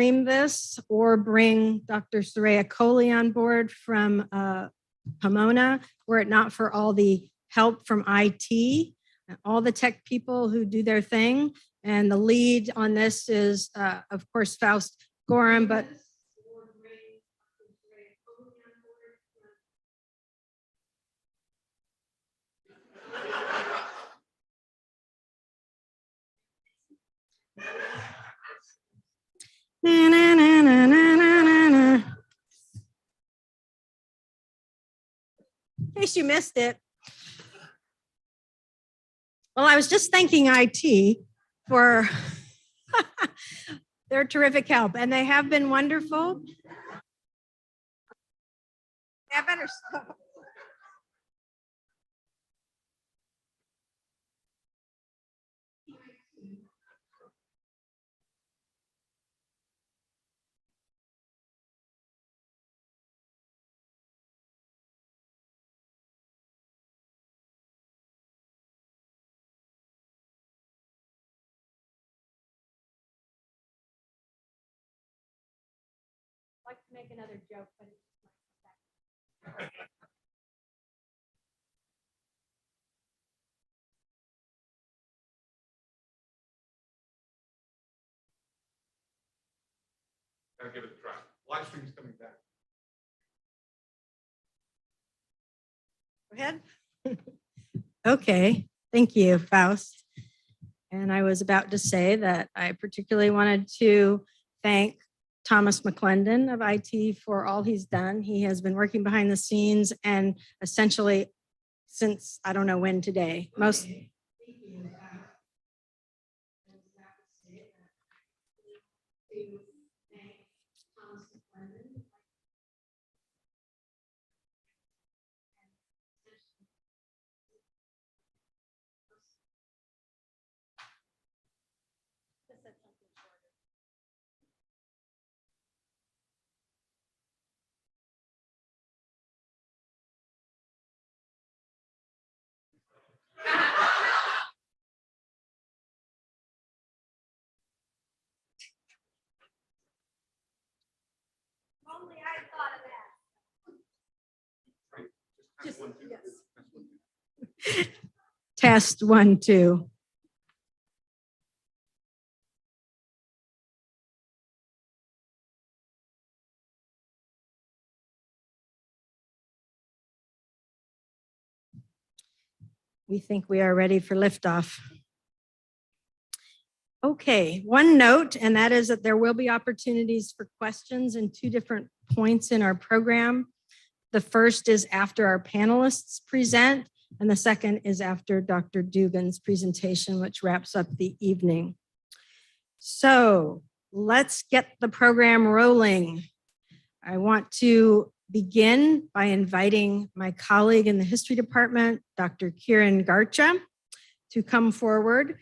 stream this or bring Dr. Soraya Coley on board from Pomona, were it not for all the help from IT, and all the tech people who do their thing. And the lead on this is, of course, Faust Gorham, but na, na, na, na, na, na, na. In case you missed it. Well, I was just thanking IT for their terrific help, and they have been wonderful. I better stop. I'd like to make another joke, but it's Gotta give it a try. Live stream's coming back. Go ahead. Okay, thank you, Faust. And I was about to say that I particularly wanted to thank Thomas McClendon of IT for all he's done. He has been working behind the scenes and essentially since I don't know when today. Most. Only I thought of that. Just one, two. Yes. Test 1, 2. We think we are ready for liftoff. Okay, one note, and that is that there will be opportunities for questions in 2 different points in our program. The first is after our panelists present, and the second is after Dr. Dugan's presentation, which wraps up the evening. So let's get the program rolling. I want to begin by inviting my colleague in the history department, Dr. Kiran Garcha, to come forward.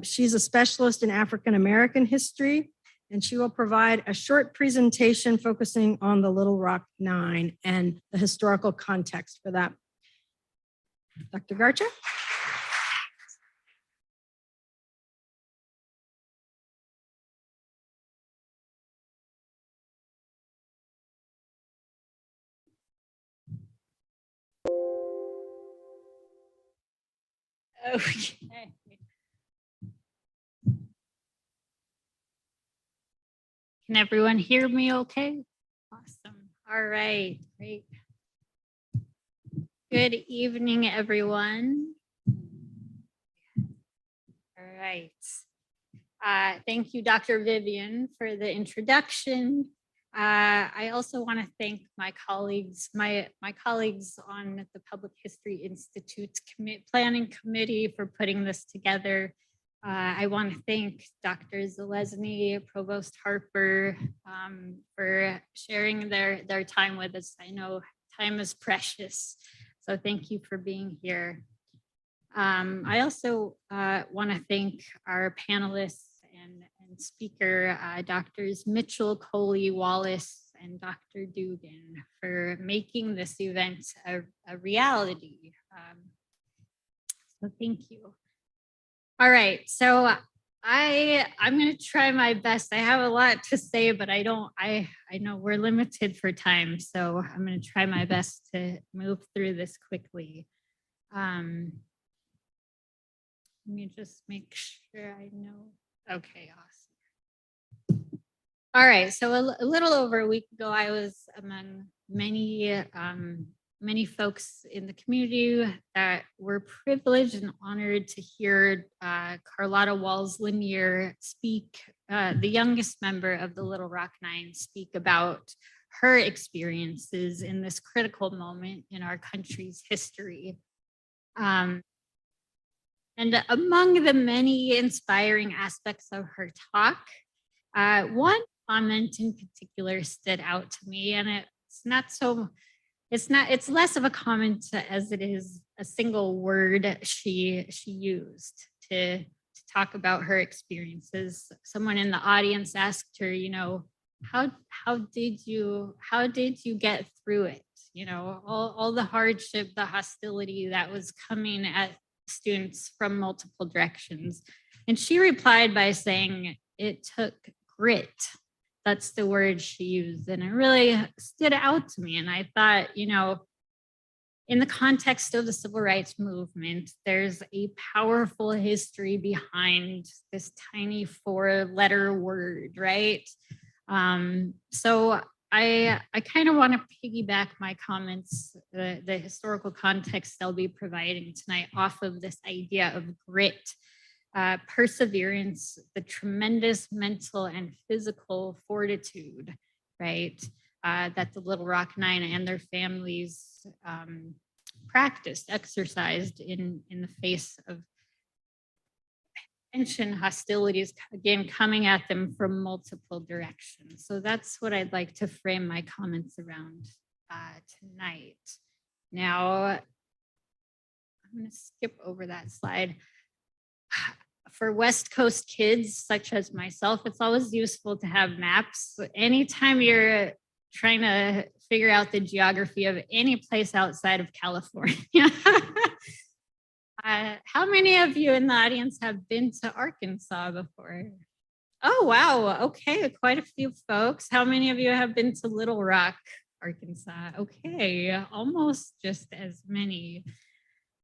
She's a specialist in African American history, and she will provide a short presentation focusing on the Little Rock Nine and the historical context for that. Dr. Garcha. Okay. Can everyone hear me okay? Awesome. All right, great. Good evening, everyone. All right. Thank you, Dr. Vivian, for the introduction. I also want to thank my colleagues, my colleagues on the Public History Institute's planning committee for putting this together. I want to thank Dr. Zalesny, Provost Harper, for sharing their time with us. I know time is precious, so thank you for being here. I also want to thank our panelists and speaker, Drs. Mitchell, Coley, Wallace, and Dr. Dugan for making this event a reality. So thank you. All right, so I'm going to try my best. I have a lot to say, but I know we're limited for time, so I'm going to try my best to move through this quickly. Let me just make sure I know. Okay, awesome. All right, so a little over a week ago, I was among many folks in the community that were privileged and honored to hear Carlotta Walls LaNier speak, the youngest member of the Little Rock Nine, speak about her experiences in this critical moment in our country's history. And among the many inspiring aspects of her talk, one comment in particular stood out to me, and it's less of a comment as it is a single word she used to talk about her experiences. Someone in the audience asked her, how did you get through it? All the hardship, the hostility that was coming at students from multiple directions. And she replied by saying, it took grit. That's the word she used. And it really stood out to me. And I thought, in the context of the civil rights movement, there's a powerful history behind this tiny 4-letter word, right? So I kind of want to piggyback my comments, the historical context I'll be providing tonight off of this idea of grit, perseverance, the tremendous mental and physical fortitude, right, that the Little Rock Nine and their families practiced, exercised in the face of tension, hostilities, again, coming at them from multiple directions. So that's what I'd like to frame my comments around tonight. Now, I'm going to skip over that slide. For West Coast kids, such as myself, it's always useful to have maps. Anytime you're trying to figure out the geography of any place outside of California. How many of you in the audience have been to Arkansas before? Oh, wow. Okay, quite a few folks. How many of you have been to Little Rock, Arkansas? Okay, almost just as many.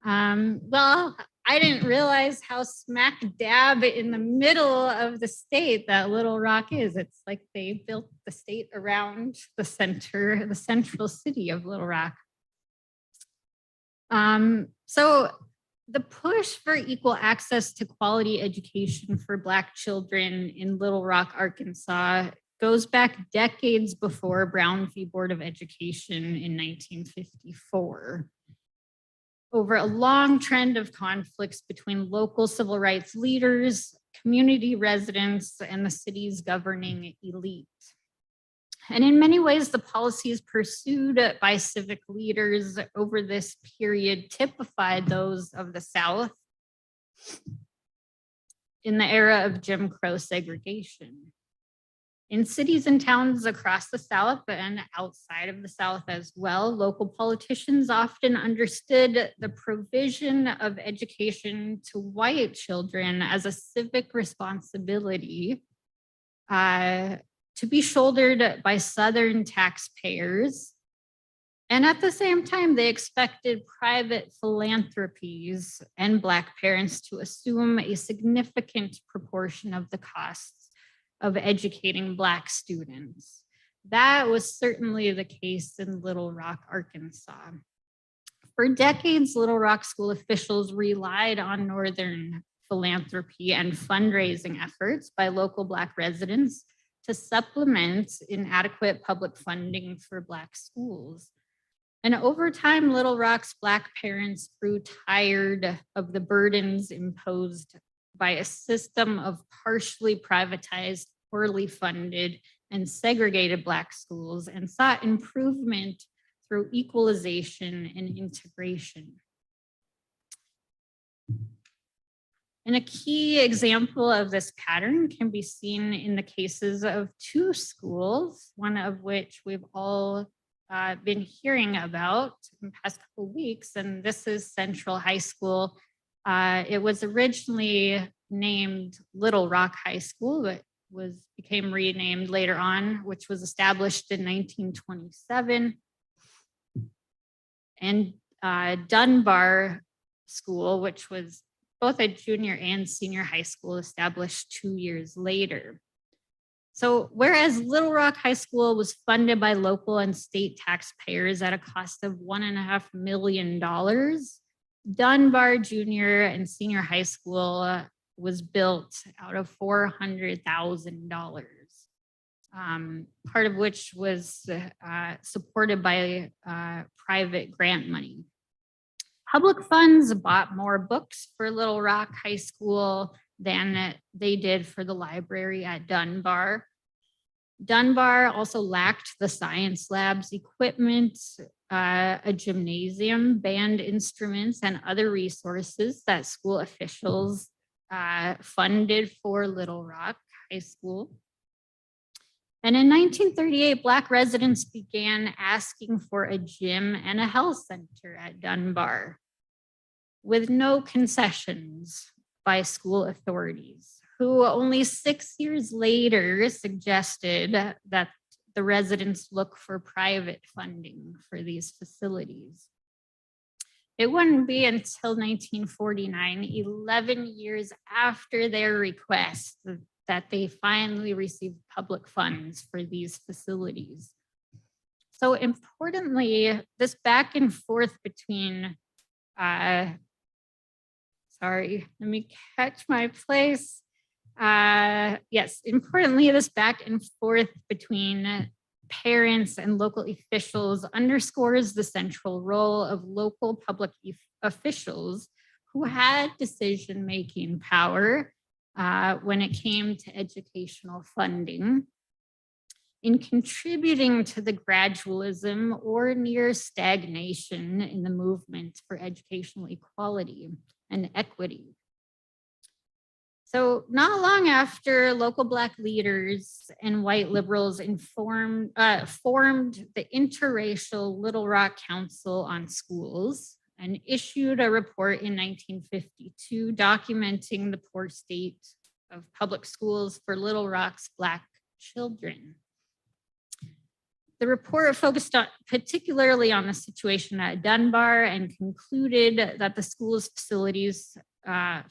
Well, I didn't realize how smack dab in the middle of the state that Little Rock is. It's like they built the state around the central city of Little Rock. So the push for equal access to quality education for Black children in Little Rock, Arkansas goes back decades before Brown v. Board of Education in 1954. Over a long trend of conflicts between local civil rights leaders, community residents, and the city's governing elite. And in many ways, the policies pursued by civic leaders over this period typified those of the South in the era of Jim Crow segregation. In cities and towns across the South and outside of the South as well, local politicians often understood the provision of education to white children as a civic responsibility to be shouldered by Southern taxpayers. And at the same time, they expected private philanthropies and Black parents to assume a significant proportion of the costs of educating Black students. That was certainly the case in Little Rock, Arkansas. For decades, Little Rock school officials relied on Northern philanthropy and fundraising efforts by local Black residents to supplement inadequate public funding for Black schools. And over time, Little Rock's Black parents grew tired of the burdens imposed by a system of partially privatized, poorly funded, and segregated Black schools and sought improvement through equalization and integration. And a key example of this pattern can be seen in the cases of 2 schools, one of which we've all been hearing about in the past couple of weeks, and this is Central High School. It was originally named Little Rock High School, but became renamed later on, which was established in 1927. And Dunbar School, which was both a junior and senior high school, established 2 years later. So whereas Little Rock High School was funded by local and state taxpayers at a cost of $1.5 million, Dunbar Junior and Senior High School was built out of $400,000, part of which was supported by private grant money. Public funds bought more books for Little Rock High School than they did for the library at Dunbar. Dunbar also lacked the science labs equipment, a gymnasium, band instruments, and other resources that school officials funded for Little Rock High School. And in 1938, Black residents began asking for a gym and a health center at Dunbar, with no concessions by school authorities, who only 6 years later suggested that the residents look for private funding for these facilities. It wouldn't be until 1949, 11 years after their request, that they finally received public funds for these facilities. So importantly, this back and forth between, sorry, let me catch my place. Yes, importantly, this back and forth between parents and local officials underscores the central role of local public officials who had decision-making power when it came to educational funding, in contributing to the gradualism or near stagnation in the movement for educational equality and equity. So not long after, local Black leaders and white liberals formed the interracial Little Rock Council on Schools and issued a report in 1952 documenting the poor state of public schools for Little Rock's Black children. The report focused particularly on the situation at Dunbar and concluded that the school's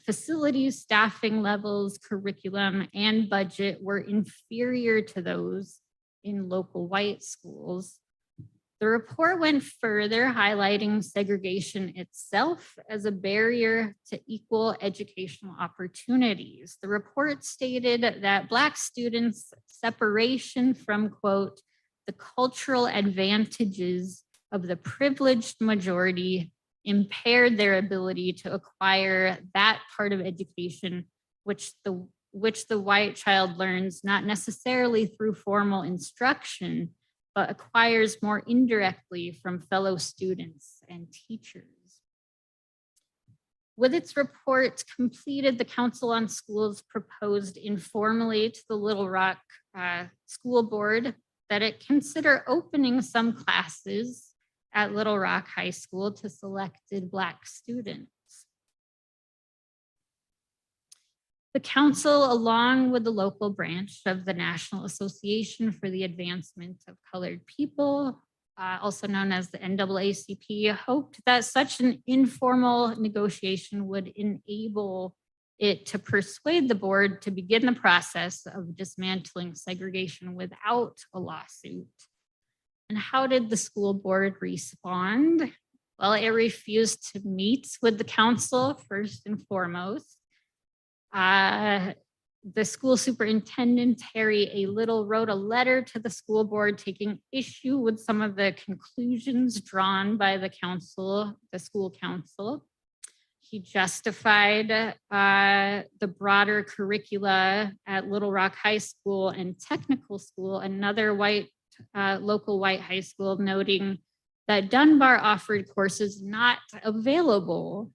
facilities, staffing levels, curriculum, and budget were inferior to those in local white schools. The report went further, highlighting segregation itself as a barrier to equal educational opportunities. The report stated that Black students' separation from, quote, the cultural advantages of the privileged majority impaired their ability to acquire that part of education which the white child learns not necessarily through formal instruction, but acquires more indirectly from fellow students and teachers. With its report completed, the Council on Schools proposed informally to the Little Rock School Board that it consider opening some classes at Little Rock High School to selected Black students. The council, along with the local branch of the National Association for the Advancement of Colored People, also known as the NAACP, hoped that such an informal negotiation would enable it to persuade the board to begin the process of dismantling segregation without a lawsuit. And how did the school board respond? Well, it refused to meet with the council first and foremost. The school superintendent, Harry A. Little, wrote a letter to the school board taking issue with some of the conclusions drawn by the council, the school council. He justified the broader curricula at Little Rock High School and Technical School, another local white high school, noting that Dunbar offered courses not available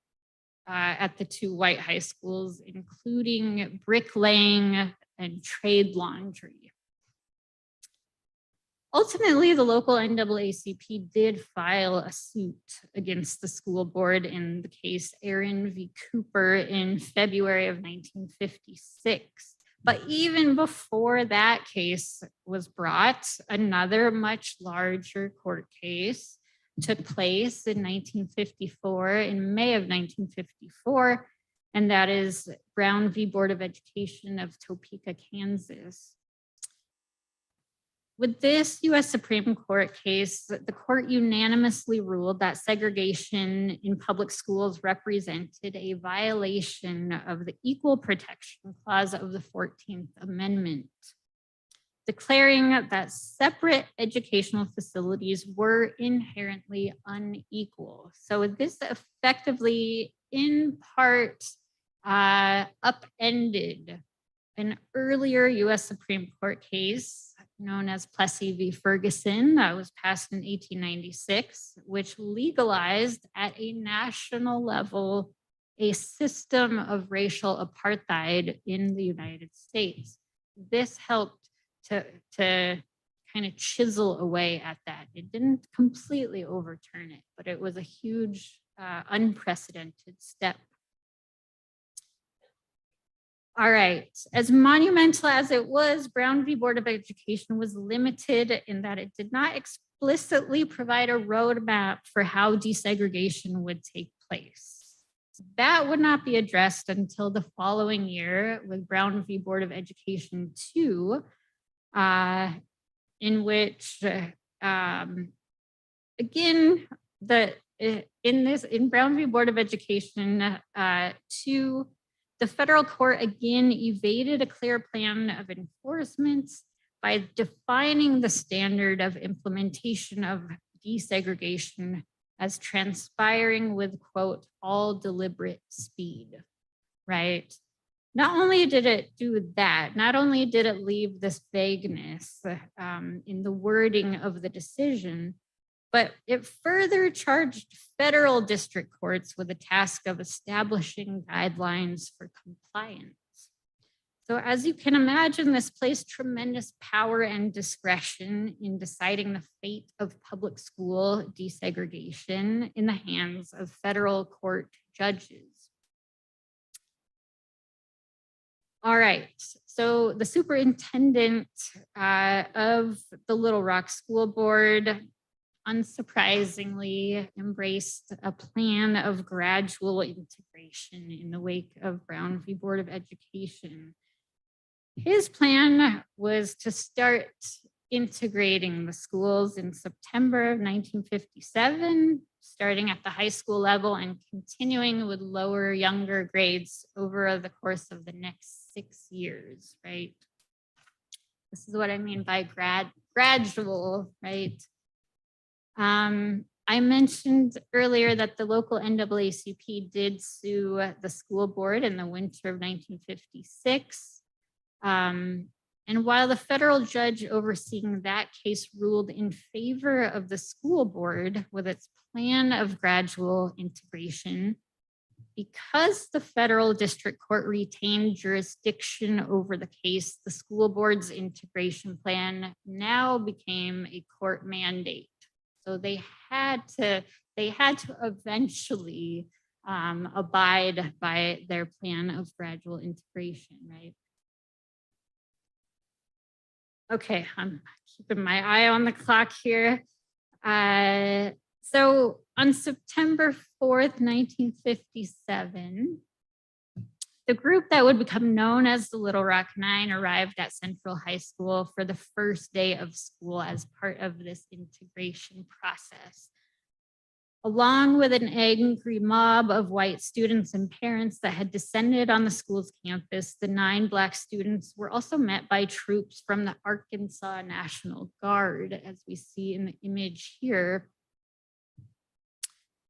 at the two white high schools, including bricklaying and trade laundry. Ultimately, the local NAACP did file a suit against the school board in the case Aaron v. Cooper in February of 1956. But even before that case was brought, another much larger court case took place in 1954, in May of 1954, and that is Brown v. Board of Education of Topeka, Kansas. With this US Supreme Court case, the court unanimously ruled that segregation in public schools represented a violation of the Equal Protection Clause of the 14th Amendment, declaring that separate educational facilities were inherently unequal. So this effectively, in part, upended an earlier US Supreme Court case known as Plessy v. Ferguson that was passed in 1896, which legalized at a national level a system of racial apartheid in the United States. This helped to kind of chisel away at that. It didn't completely overturn it, but it was a huge, unprecedented step. All right, as monumental as it was, Brown v. Board of Education was limited in that it did not explicitly provide a roadmap for how desegregation would take place. That would not be addressed until the following year with Brown v. Board of Education 2, in which, again, in Brown v. Board of Education 2, the federal court again evaded a clear plan of enforcement by defining the standard of implementation of desegregation as transpiring with, quote, all deliberate speed, right? Not only did it do that, not only did it leave this vagueness in the wording of the decision, but it further charged federal district courts with the task of establishing guidelines for compliance. So as you can imagine, this placed tremendous power and discretion in deciding the fate of public school desegregation in the hands of federal court judges. All right, so the superintendent of the Little Rock School Board unsurprisingly embraced a plan of gradual integration in the wake of Brown v. Board of Education. His plan was to start integrating the schools in September of 1957, starting at the high school level and continuing with lower, younger grades over the course of the next 6 years, right? This is what I mean by gradual, right? I mentioned earlier that the local NAACP did sue the school board in the winter of 1956. And while the federal judge overseeing that case ruled in favor of the school board with its plan of gradual integration, because the federal district court retained jurisdiction over the case, the school board's integration plan now became a court mandate. So they had to eventually abide by their plan of gradual integration, right? Okay, I'm keeping my eye on the clock here. So on September 4th, 1957, the group that would become known as the Little Rock Nine arrived at Central High School for the first day of school as part of this integration process. Along with an angry mob of white students and parents that had descended on the school's campus, the 9 Black students were also met by troops from the Arkansas National Guard, as we see in the image here.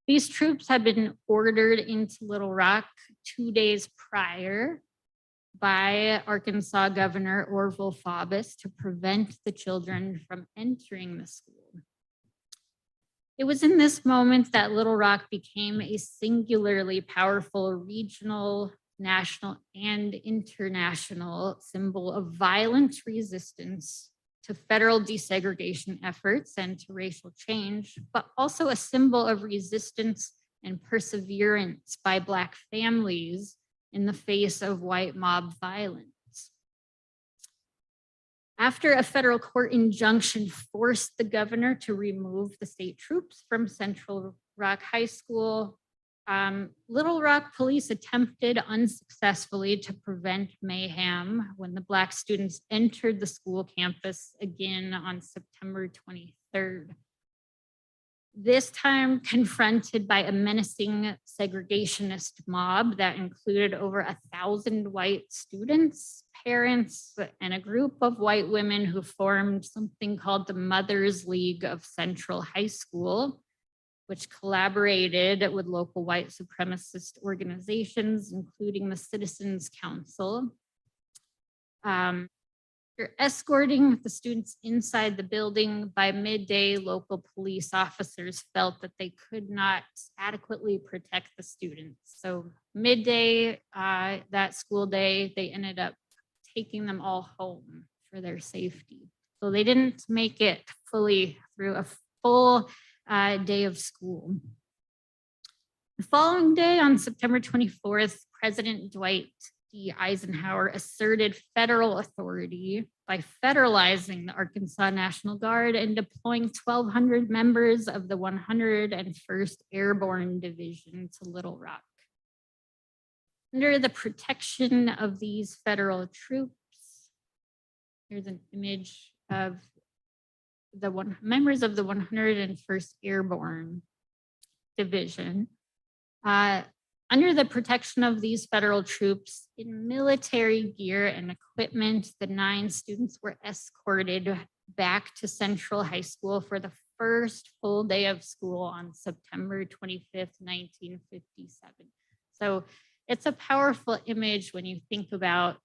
These troops had been ordered into Little Rock 2 days prior by Arkansas Governor Orville Faubus to prevent the children from entering the school. It was in this moment that Little Rock became a singularly powerful regional, national, and international symbol of violent resistance to federal desegregation efforts and to racial change, but also a symbol of resistance and perseverance by Black families in the face of white mob violence. After a federal court injunction forced the governor to remove the state troops from Central Rock High School, Little Rock police attempted unsuccessfully to prevent mayhem when the Black students entered the school campus again on September 23rd. This time confronted by a menacing segregationist mob that included over 1,000 white students, parents, and a group of white women who formed something called the Mothers League of Central High School, which collaborated with local white supremacist organizations, including the Citizens Council. After escorting the students inside the building, by midday, local police officers felt that they could not adequately protect the students. So midday, that school day, they ended up taking them all home for their safety. So they didn't make it fully through a full day of school. The following day, on September 24th, President Dwight D. Eisenhower asserted federal authority by federalizing the Arkansas National Guard and deploying 1,200 members of the 101st Airborne Division to Little Rock. Under the protection of these federal troops, here's an image of the members of the 101st Airborne Division. Under the protection of these federal troops in military gear and equipment, the 9 students were escorted back to Central High School for the first full day of school on September 25th, 1957. So it's a powerful image when you think about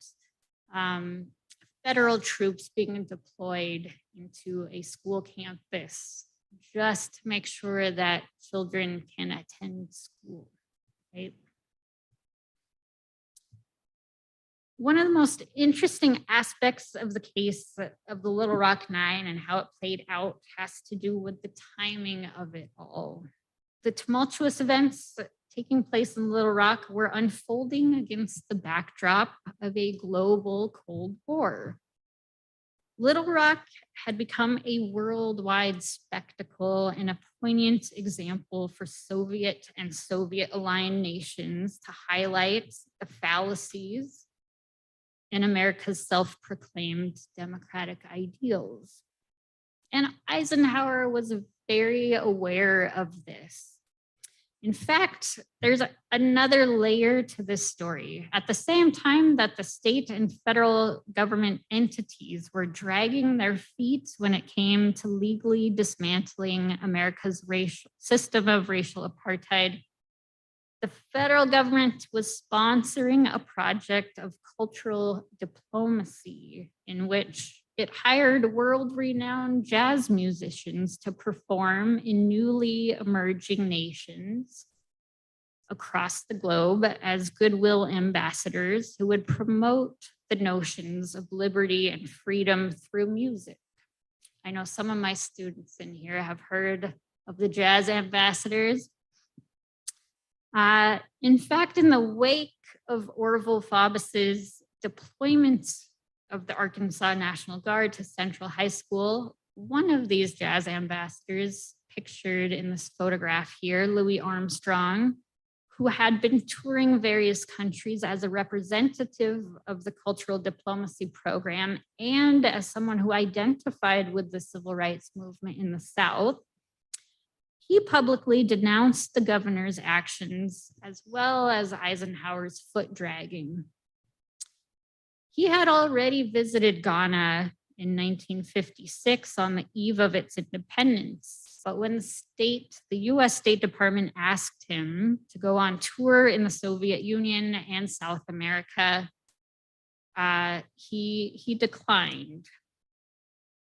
federal troops being deployed into a school campus just to make sure that children can attend school, right? One of the most interesting aspects of the case of the Little Rock 9 and how it played out has to do with the timing of it all. The tumultuous events taking place in Little Rock were unfolding against the backdrop of a global Cold War. Little Rock had become a worldwide spectacle and a poignant example for Soviet and Soviet-aligned nations to highlight the fallacies in America's self-proclaimed democratic ideals. And Eisenhower was very aware of this. In fact, there's another layer to this story. At the same time that the state and federal government entities were dragging their feet when it came to legally dismantling America's system of racial apartheid, the federal government was sponsoring a project of cultural diplomacy in which it hired world-renowned jazz musicians to perform in newly emerging nations across the globe as goodwill ambassadors who would promote the notions of liberty and freedom through music. I know some of my students in here have heard of the jazz ambassadors. In fact, in the wake of Orville Faubus's deployment of the Arkansas National Guard to Central High School, one of these jazz ambassadors, pictured in this photograph here, Louis Armstrong, who had been touring various countries as a representative of the cultural diplomacy program and as someone who identified with the civil rights movement in the South, he publicly denounced the governor's actions as well as Eisenhower's foot dragging. He had already visited Ghana in 1956 on the eve of its independence, but when the US State Department asked him to go on tour in the Soviet Union and South America, he declined.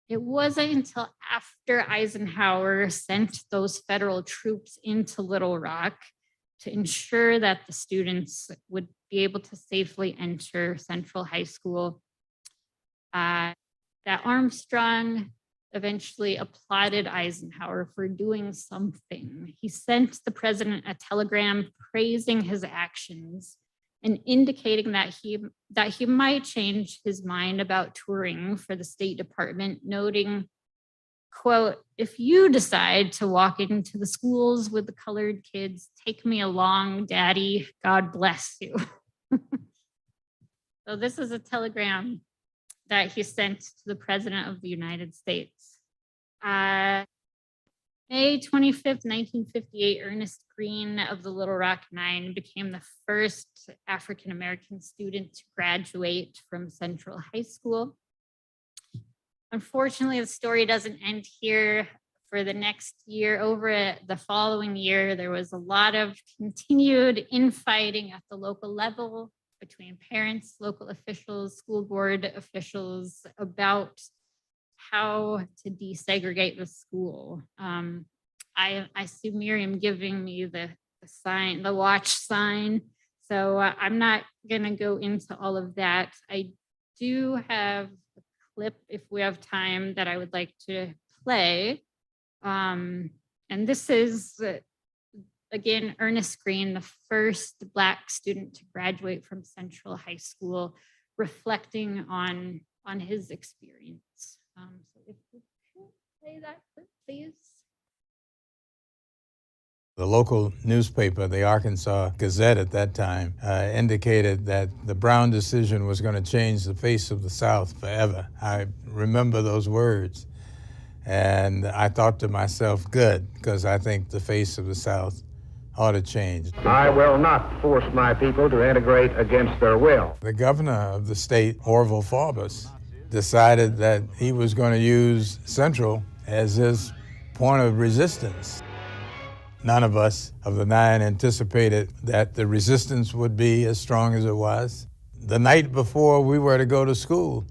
It wasn't until after Eisenhower sent those federal troops into Little Rock to ensure that the students would be able to safely enter Central High School, that that Armstrong eventually applauded Eisenhower for doing something. He sent the president a telegram praising his actions and indicating that he might change his mind about touring for the State Department, noting, quote, "If you decide to walk into the schools with the colored kids, take me along, Daddy. God bless you." So this is a telegram that he sent to the President of the United States. May 25th, 1958, Ernest Green of the Little Rock Nine became the first African-American student to graduate from Central High School. Unfortunately, the story doesn't end here. For the next year, over the following year, there was a lot of continued infighting at the local level between parents, local officials, school board officials about how to desegregate the school. I see Miriam giving me the sign, the watch sign. So I'm not gonna go into all of that. I do have a clip, if we have time, that I would like to play. And this is, again, Ernest Green, the first Black student to graduate from Central High School, reflecting on his experience. So if we could play that clip, please. The local newspaper, the Arkansas Gazette at that time, indicated that the Brown decision was going to change the face of the South forever. I remember those words. And I thought to myself, good, because I think the face of the South ought to change. I will not force my people to integrate against their will. The governor of the state, Orville Forbes, decided that he was going to use Central as his point of resistance. None of us of the nine anticipated that the resistance would be as strong as it was. The night before we were to go to school,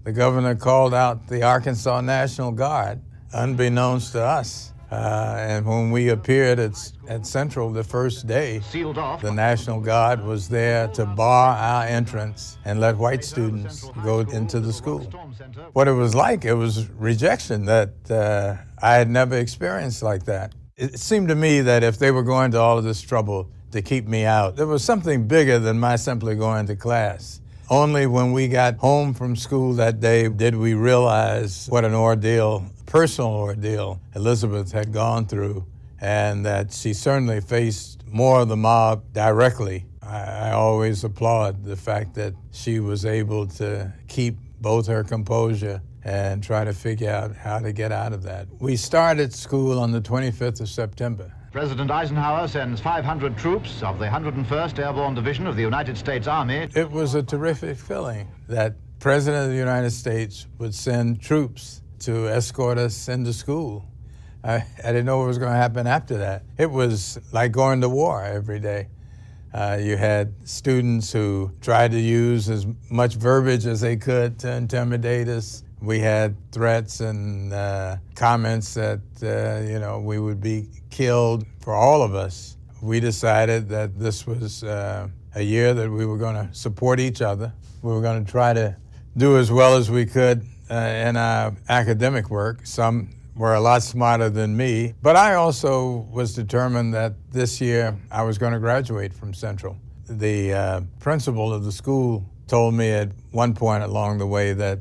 the governor called out the Arkansas National Guard, unbeknownst to us. And when we appeared at Central the first day, the National Guard was there to bar our entrance and let white students go into the school. What it was like, it was rejection that I had never experienced like that. It seemed to me that if they were going to all of this trouble to keep me out, there was something bigger than my simply going to class. Only when we got home from school that day did we realize what an ordeal, personal ordeal, Elizabeth had gone through, and that she certainly faced more of the mob directly. I always applaud the fact that she was able to keep both her composure and try to figure out how to get out of that. We started school on the 25th of September. President Eisenhower sends 500 troops of the 101st Airborne Division of the United States Army. It was a terrific feeling that President of the United States would send troops to escort us into school. I didn't know what was going to happen after that. It was like going to war every day. You had students who tried to use as much verbiage as they could to intimidate us. We had threats and comments that, we would be killed. For all of us, we decided that this was a year that we were going to support each other. We were going to try to do as well as we could in our academic work. Some were a lot smarter than me, but I also was determined that this year I was going to graduate from Central. The principal of the school told me at one point along the way that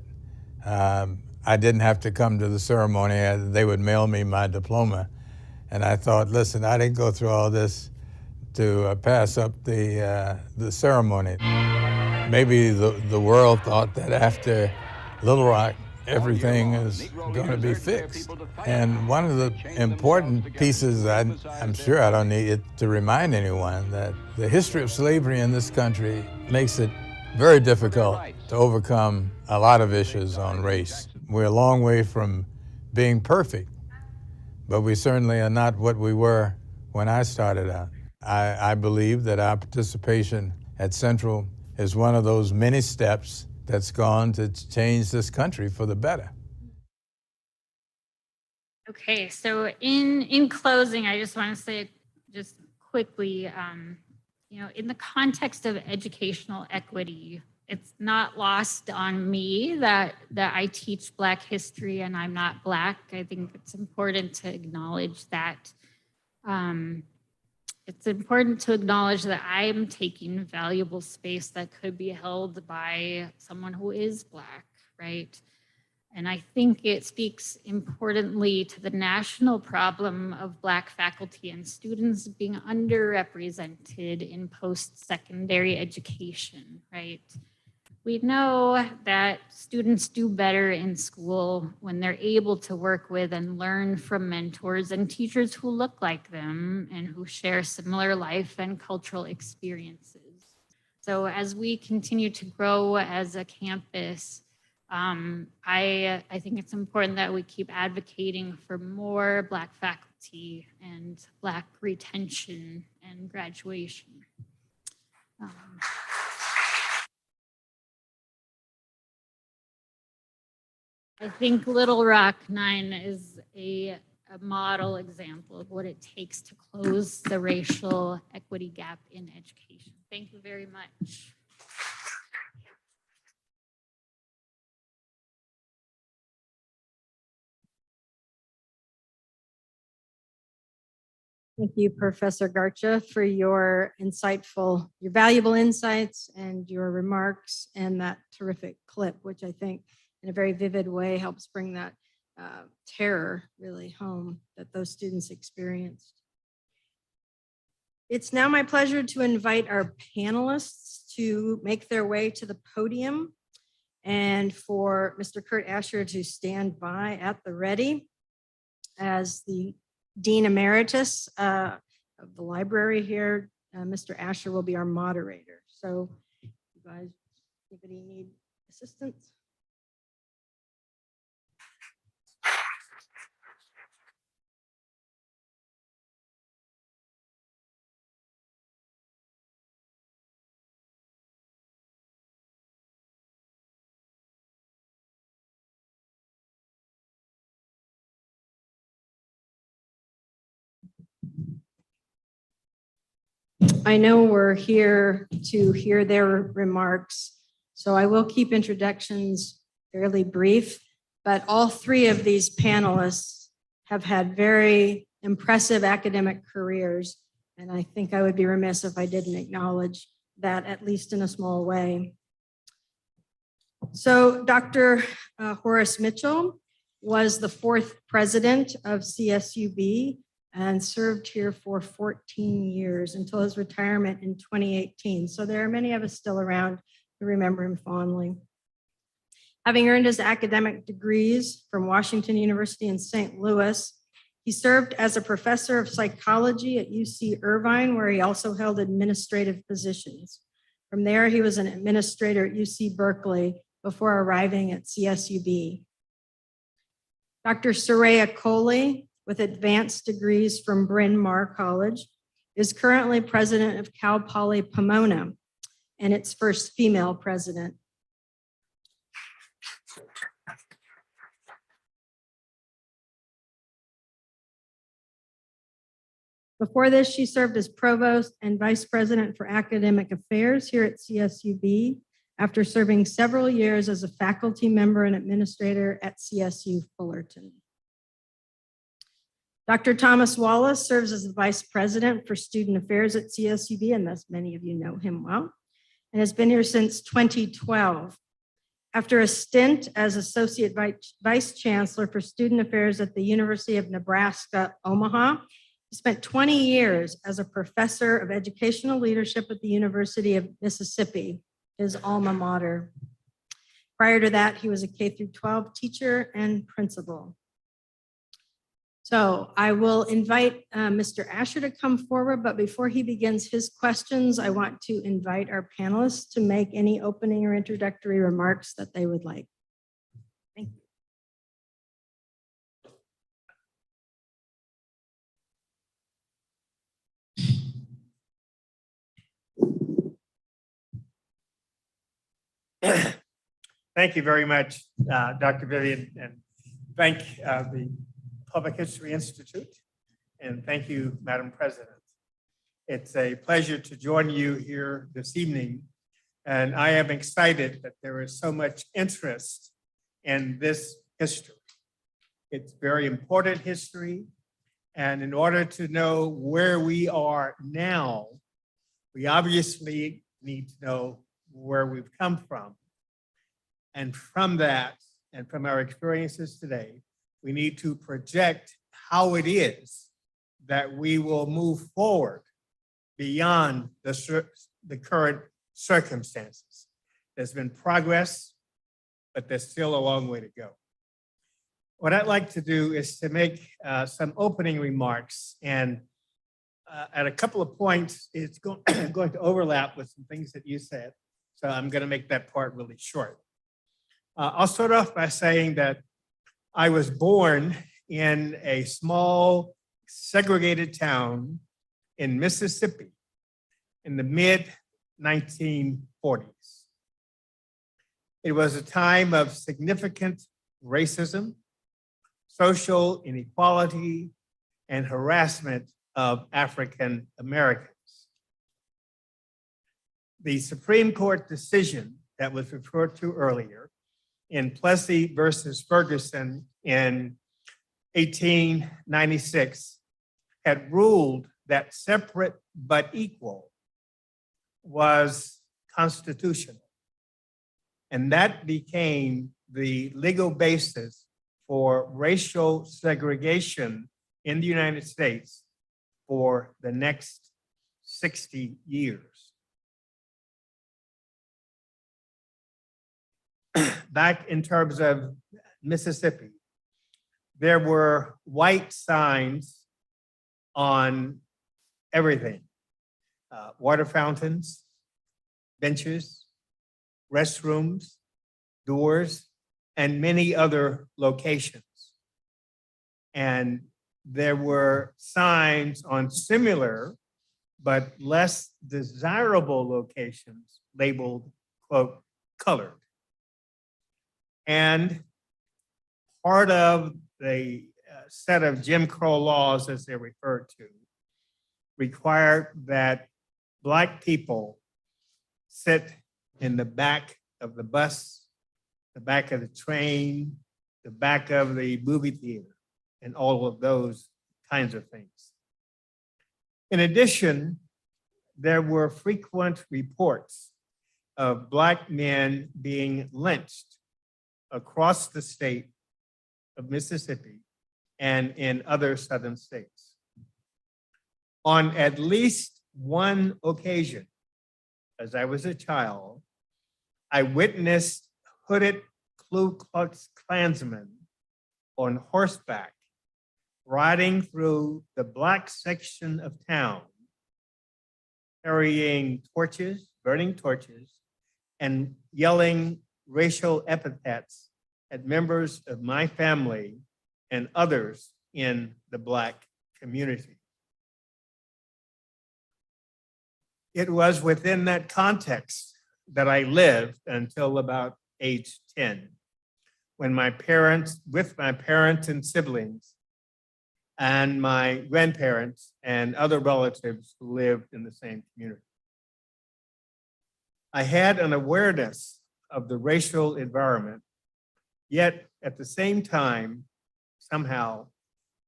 I didn't have to come to the ceremony. They would mail me my diploma. And I thought, listen, I didn't go through all this to pass up the ceremony. Maybe the world thought that after Little Rock, everything is going to be fixed. And one of the important pieces, I'm sure I don't need it to remind anyone, that the history of slavery in this country makes it very difficult to overcome a lot of issues on race. We're a long way from being perfect, but we certainly are not what we were when I started out. I believe that our participation at Central is one of those many steps that's gone to change this country for the better. Okay, so in closing, I just want to say just quickly, in the context of educational equity, it's not lost on me that I teach Black history and I'm not Black. I think it's important to acknowledge that. It's important to acknowledge that I'm taking valuable space that could be held by someone who is Black, right? And I think it speaks importantly to the national problem of Black faculty and students being underrepresented in post-secondary education, right? We know that students do better in school when they're able to work with and learn from mentors and teachers who look like them and who share similar life and cultural experiences. So as we continue to grow as a campus, I think it's important that we keep advocating for more Black faculty and Black retention and graduation. I think Little Rock 9 is a model example of what it takes to close the racial equity gap in education. Thank you very much. Thank you, Professor Garcha, for your valuable insights and your remarks and that terrific clip, which I think in a very vivid way helps bring that terror really home that those students experienced. It's now my pleasure to invite our panelists to make their way to the podium and for Mr. Kurt Asher to stand by at the ready as the Dean Emeritus of the library here. Mr. Asher will be our moderator. So you guys, anybody need assistance? I know we're here to hear their remarks, so I will keep introductions fairly brief, but all three of these panelists have had very impressive academic careers, and I think I would be remiss if I didn't acknowledge that, at least in a small way. So Dr. Horace Mitchell was the 4th president of CSUB and served here for 14 years until his retirement in 2018. So there are many of us still around who remember him fondly. Having earned his academic degrees from Washington University in St. Louis, he served as a professor of psychology at UC Irvine, where he also held administrative positions. From there, he was an administrator at UC Berkeley before arriving at CSUB. Dr. Soraya Coley, with advanced degrees from Bryn Mawr College, is currently president of Cal Poly Pomona and its first female president. Before this, she served as provost and vice president for academic affairs here at CSUB after serving several years as a faculty member and administrator at CSU Fullerton. Dr. Thomas Wallace serves as the Vice President for Student Affairs at CSUB, and thus many of you know him well, and has been here since 2012. After a stint as Associate Vice Chancellor for Student Affairs at the University of Nebraska, Omaha, he spent 20 years as a professor of educational leadership at the University of Mississippi, his alma mater. Prior to that, he was a K-12 teacher and principal. So I will invite Mr. Asher to come forward, but before he begins his questions, I want to invite our panelists to make any opening or introductory remarks that they would like. Thank you. Thank you very much, Dr. Vivian, and thank the Public History Institute, and thank you, Madam President. It's a pleasure to join you here this evening And I am excited that there is so much interest in this history. It's very important history. And in order to know where we are now, we obviously need to know where we've come from. And from that, and from our experiences today, we need to project how it is that we will move forward beyond the current circumstances. There's been progress, but there's still a long way to go. What I'd like to do is to make some opening remarks, and at a couple of points, it's going to overlap with some things that you said. So I'm going to make that part really short. I'll start off by saying that I was born in a small segregated town in Mississippi in the mid-1940s. It was a time of significant racism, social inequality, and harassment of African Americans. The Supreme Court decision that was referred to earlier in Plessy versus Ferguson in 1896 had ruled that separate but equal was constitutional. And that became the legal basis for racial segregation in the United States for the next 60 years. Back in terms of Mississippi, there were white signs on everything. Water fountains, benches, restrooms, doors, and many other locations. And there were signs on similar but less desirable locations labeled, quote, colored. And part of the set of Jim Crow laws, as they're referred to, required that Black people sit in the back of the bus, the back of the train, the back of the movie theater, and all of those kinds of things. In addition, there were frequent reports of Black men being lynched across the state of Mississippi and in other southern states. On at least one occasion, as I was a child, I witnessed hooded Ku Klux Klansmen on horseback riding through the Black section of town, carrying torches, burning torches, and yelling racial epithets at members of my family and others in the Black community. It was within that context that I lived until about age 10, when with my parents and siblings, and my grandparents and other relatives who lived in the same community. I had an awareness of the racial environment, yet at the same time, somehow,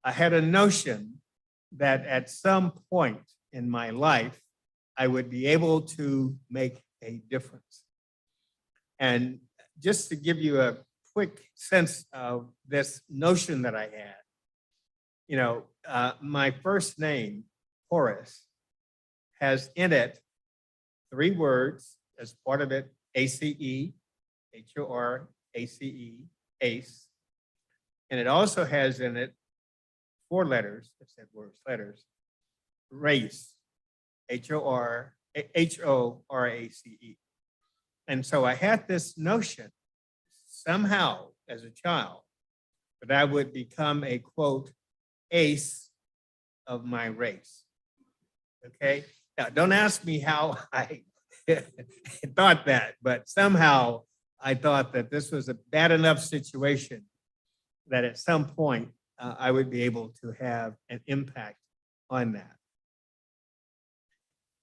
I had a notion that at some point in my life, I would be able to make a difference. And just to give you a quick sense of this notion that I had, my first name, Horace, has in it 3 words as part of it, ACE, HORACE, ACE. And it also has in it 4 letters, I said words, letters, race, HORACE. And so I had this notion somehow as a child that I would become a, quote, ace of my race. Okay? Now, don't ask me how I thought that, but somehow I thought that this was a bad enough situation that at some point I would be able to have an impact on that.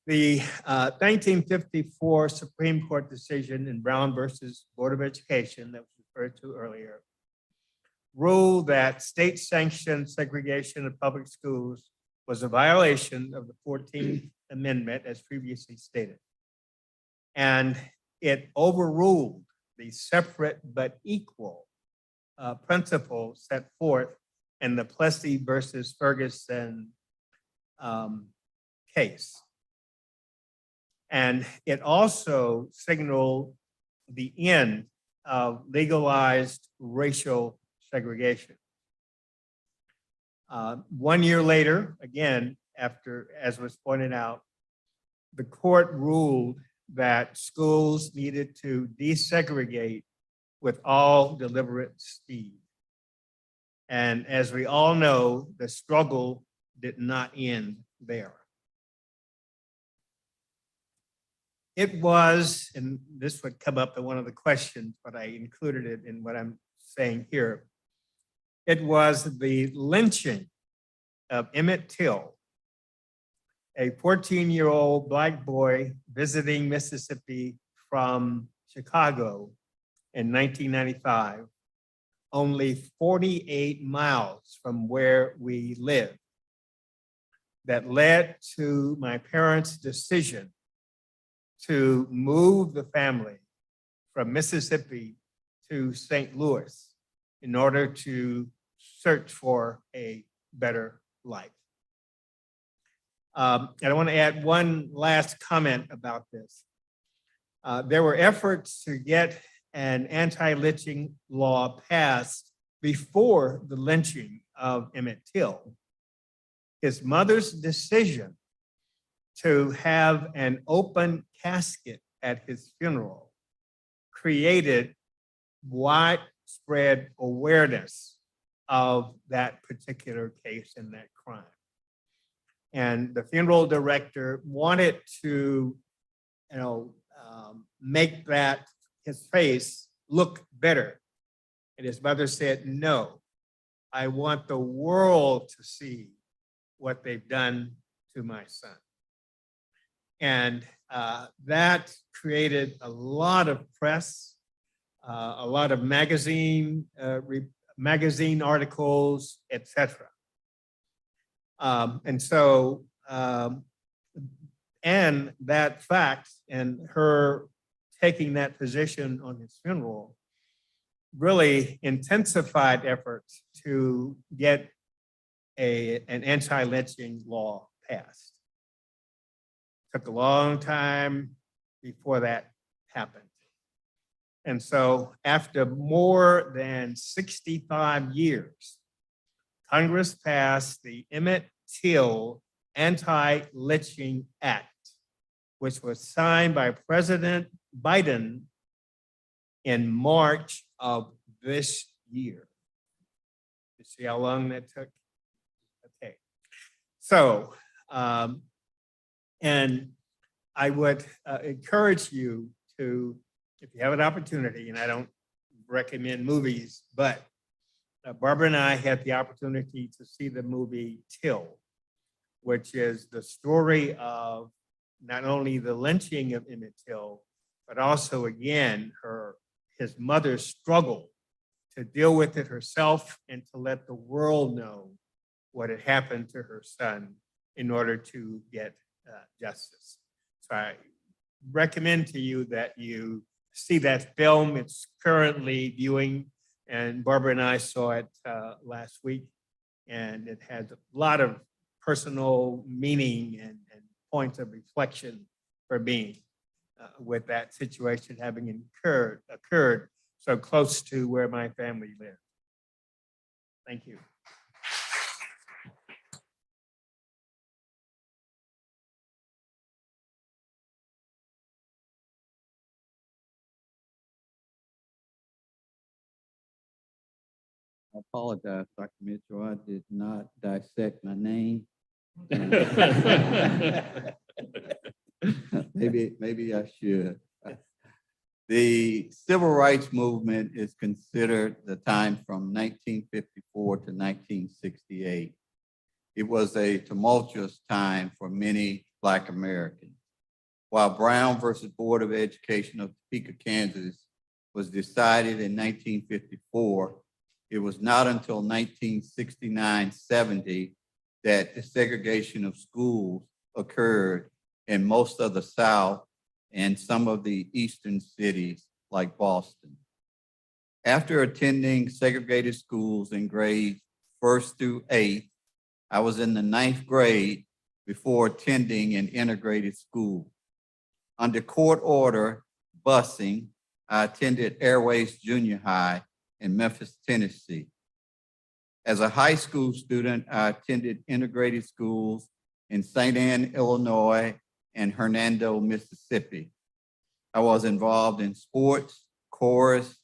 The 1954 Supreme Court decision in Brown versus Board of Education that was referred to earlier ruled that state-sanctioned segregation of public schools was a violation of the 14th Amendment as previously stated. And it overruled the separate but equal principle set forth in the Plessy versus Ferguson case. And it also signaled the end of legalized racial segregation. 1 year later, again, after, as was pointed out, the court ruled that schools needed to desegregate with all deliberate speed. And as we all know, the struggle did not end there. It was, and this would come up in one of the questions, but I included it in what I'm saying here. It was the lynching of Emmett Till, a 14-year-old Black boy visiting Mississippi from Chicago in 1995, only 48 miles from where we live, that led to my parents' decision to move the family from Mississippi to St. Louis in order to search for a better life. And I want to add one last comment about this. There were efforts to get an anti-lynching law passed before the lynching of Emmett Till. His mother's decision to have an open casket at his funeral created widespread awareness of that particular case and that crime. And the funeral director wanted to, make that his face look better. And his mother said, no, I want the world to see what they've done to my son. And that created a lot of press, a lot of magazine articles, etc. And that fact and her taking that position on his funeral really intensified efforts to get an anti-lynching law passed. Took a long time before that happened. And so after more than 65 years, Congress passed the Emmett Till Anti-Lynching Act, which was signed by President Biden in March of this year. You see how long that took? Okay. So, and I would encourage you to, if you have an opportunity, and I don't recommend movies, but Barbara and I had the opportunity to see the movie Till, which is the story of not only the lynching of Emmett Till, but also again, his mother's struggle to deal with it herself and to let the world know what had happened to her son in order to get justice. So I recommend to you that you see that film. It's currently viewing, and Barbara and I saw it last week, and it has a lot of personal meaning and points of reflection for me with that situation having occurred so close to where my family lived. Thank you. I apologize, Dr. Mitchell. I did not dissect my name. Maybe I should. The civil rights movement is considered the time from 1954 to 1968. It was a tumultuous time for many Black Americans. while Brown versus Board of Education of Topeka, Kansas was decided in 1954, it was not until 1969-70 that the segregation of schools occurred in most of the South and some of the eastern cities like Boston. After attending segregated schools in grades 1st through 8th, I was in the 9th grade before attending an integrated school. Under court order busing, I attended Airways Junior High in Memphis, Tennessee. As a high school student, I attended integrated schools in St. Anne, Illinois, and Hernando, Mississippi. I was involved in sports, chorus.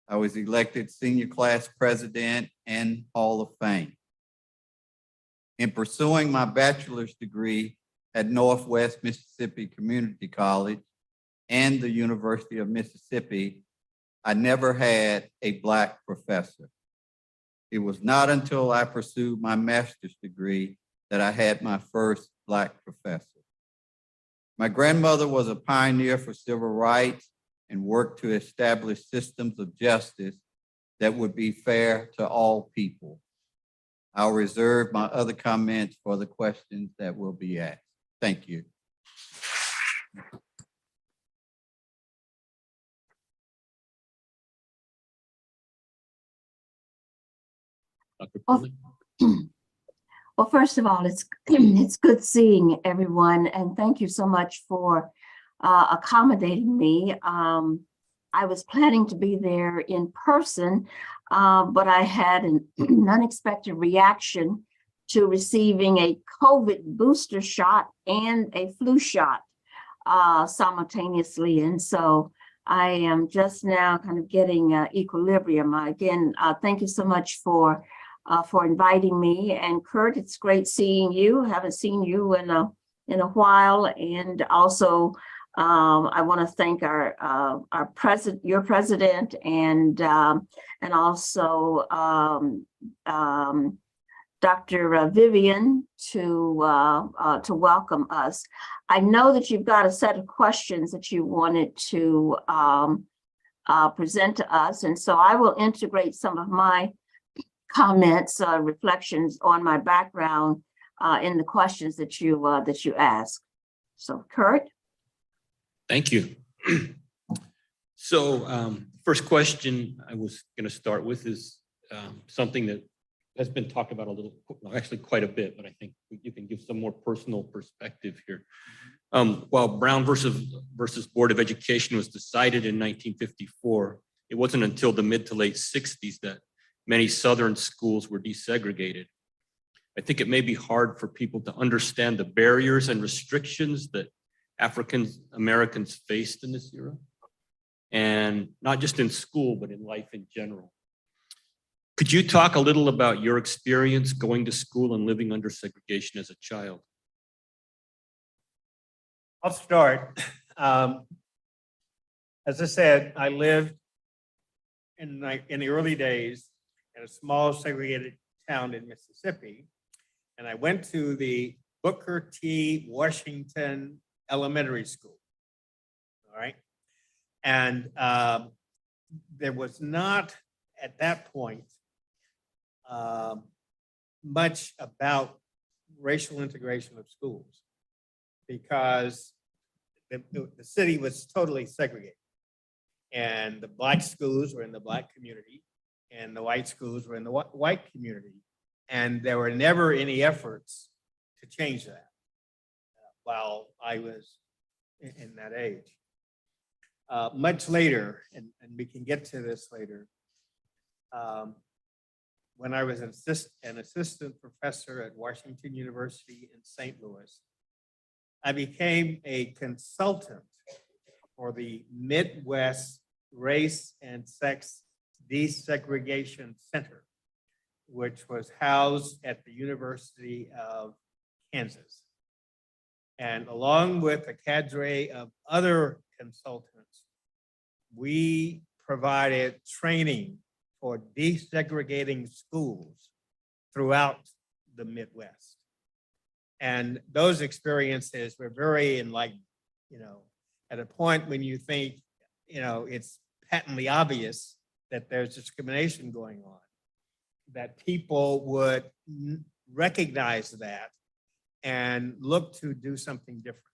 I was elected senior class president and Hall of Fame. In pursuing my bachelor's degree at Northwest Mississippi Community College and the University of Mississippi, I never had a Black professor. It was not until I pursued my master's degree that I had my first Black professor. My grandmother was a pioneer for civil rights and worked to establish systems of justice that would be fair to all people. I'll reserve my other comments for the questions that will be asked. Thank you. Dr. Well, Foley? well, first of all, it's good seeing everyone, and thank you so much for accommodating me. I was planning to be there in person, but I had an unexpected reaction to receiving a COVID booster shot and a flu shot simultaneously, and so I am just now kind of getting equilibrium. Again, thank you so much for inviting me. And Kurt, it's great seeing you. Haven't seen you in a while. And also, I want to thank our president, your president, and also Dr. Vivian to welcome us. I know that you've got a set of questions that you wanted to present to us, and so I will integrate some of my comments, reflections on my background in the questions that you ask. So, Kurt. Thank you. So first question I was going to start with is something that has been talked about a little, actually quite a bit, but I think you can give some more personal perspective here. While Brown versus Board of Education was decided in 1954, it wasn't until the mid to late 60s that many Southern schools were desegregated. I think it may be hard for people to understand the barriers and restrictions that African Americans faced in this era, and not just in school, but in life in general. Could you talk a little about your experience going to school and living under segregation as a child? I'll start. As I said, I lived in the early days in a small segregated town in Mississippi, and I went to the Booker T. Washington Elementary School. All right, and there was not at that point much about racial integration of schools because the city was totally segregated, and the Black schools were in the Black community and the white schools were in the white community, and there were never any efforts to change that while I was in that age. Much later, and we can get to this later, when I was an assistant professor at Washington University in St. Louis, I became a consultant for the Midwest Race and Sex Desegregation Center, which was housed at the University of Kansas. And along with a cadre of other consultants, we provided training for desegregating schools throughout the Midwest. And those experiences were very enlightening you know, at a point when you think, you know, it's patently obvious that there's discrimination going on, that people would recognize that and look to do something different.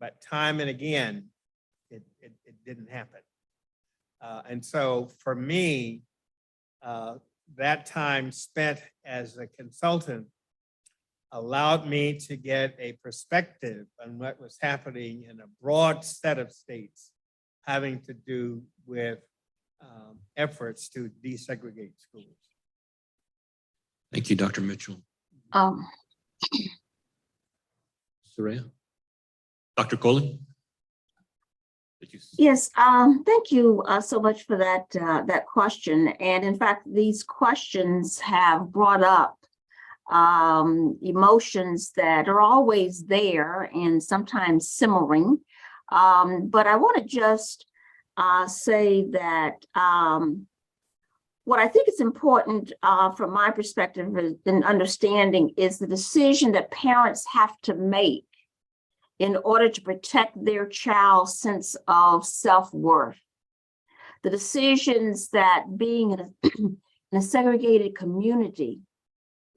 But time and again, it didn't happen. And so for me, that time spent as a consultant allowed me to get a perspective on what was happening in a broad set of states having to do with efforts to desegregate schools. Thank you, Dr. Mitchell. Soraya? Dr. Coley? Yes, thank you so much for that that question. And in fact, these questions have brought up emotions that are always there and sometimes simmering. But I want to just say that what I think is important from my perspective in understanding is the decision that parents have to make in order to protect their child's sense of self-worth. The decisions that being in a segregated community,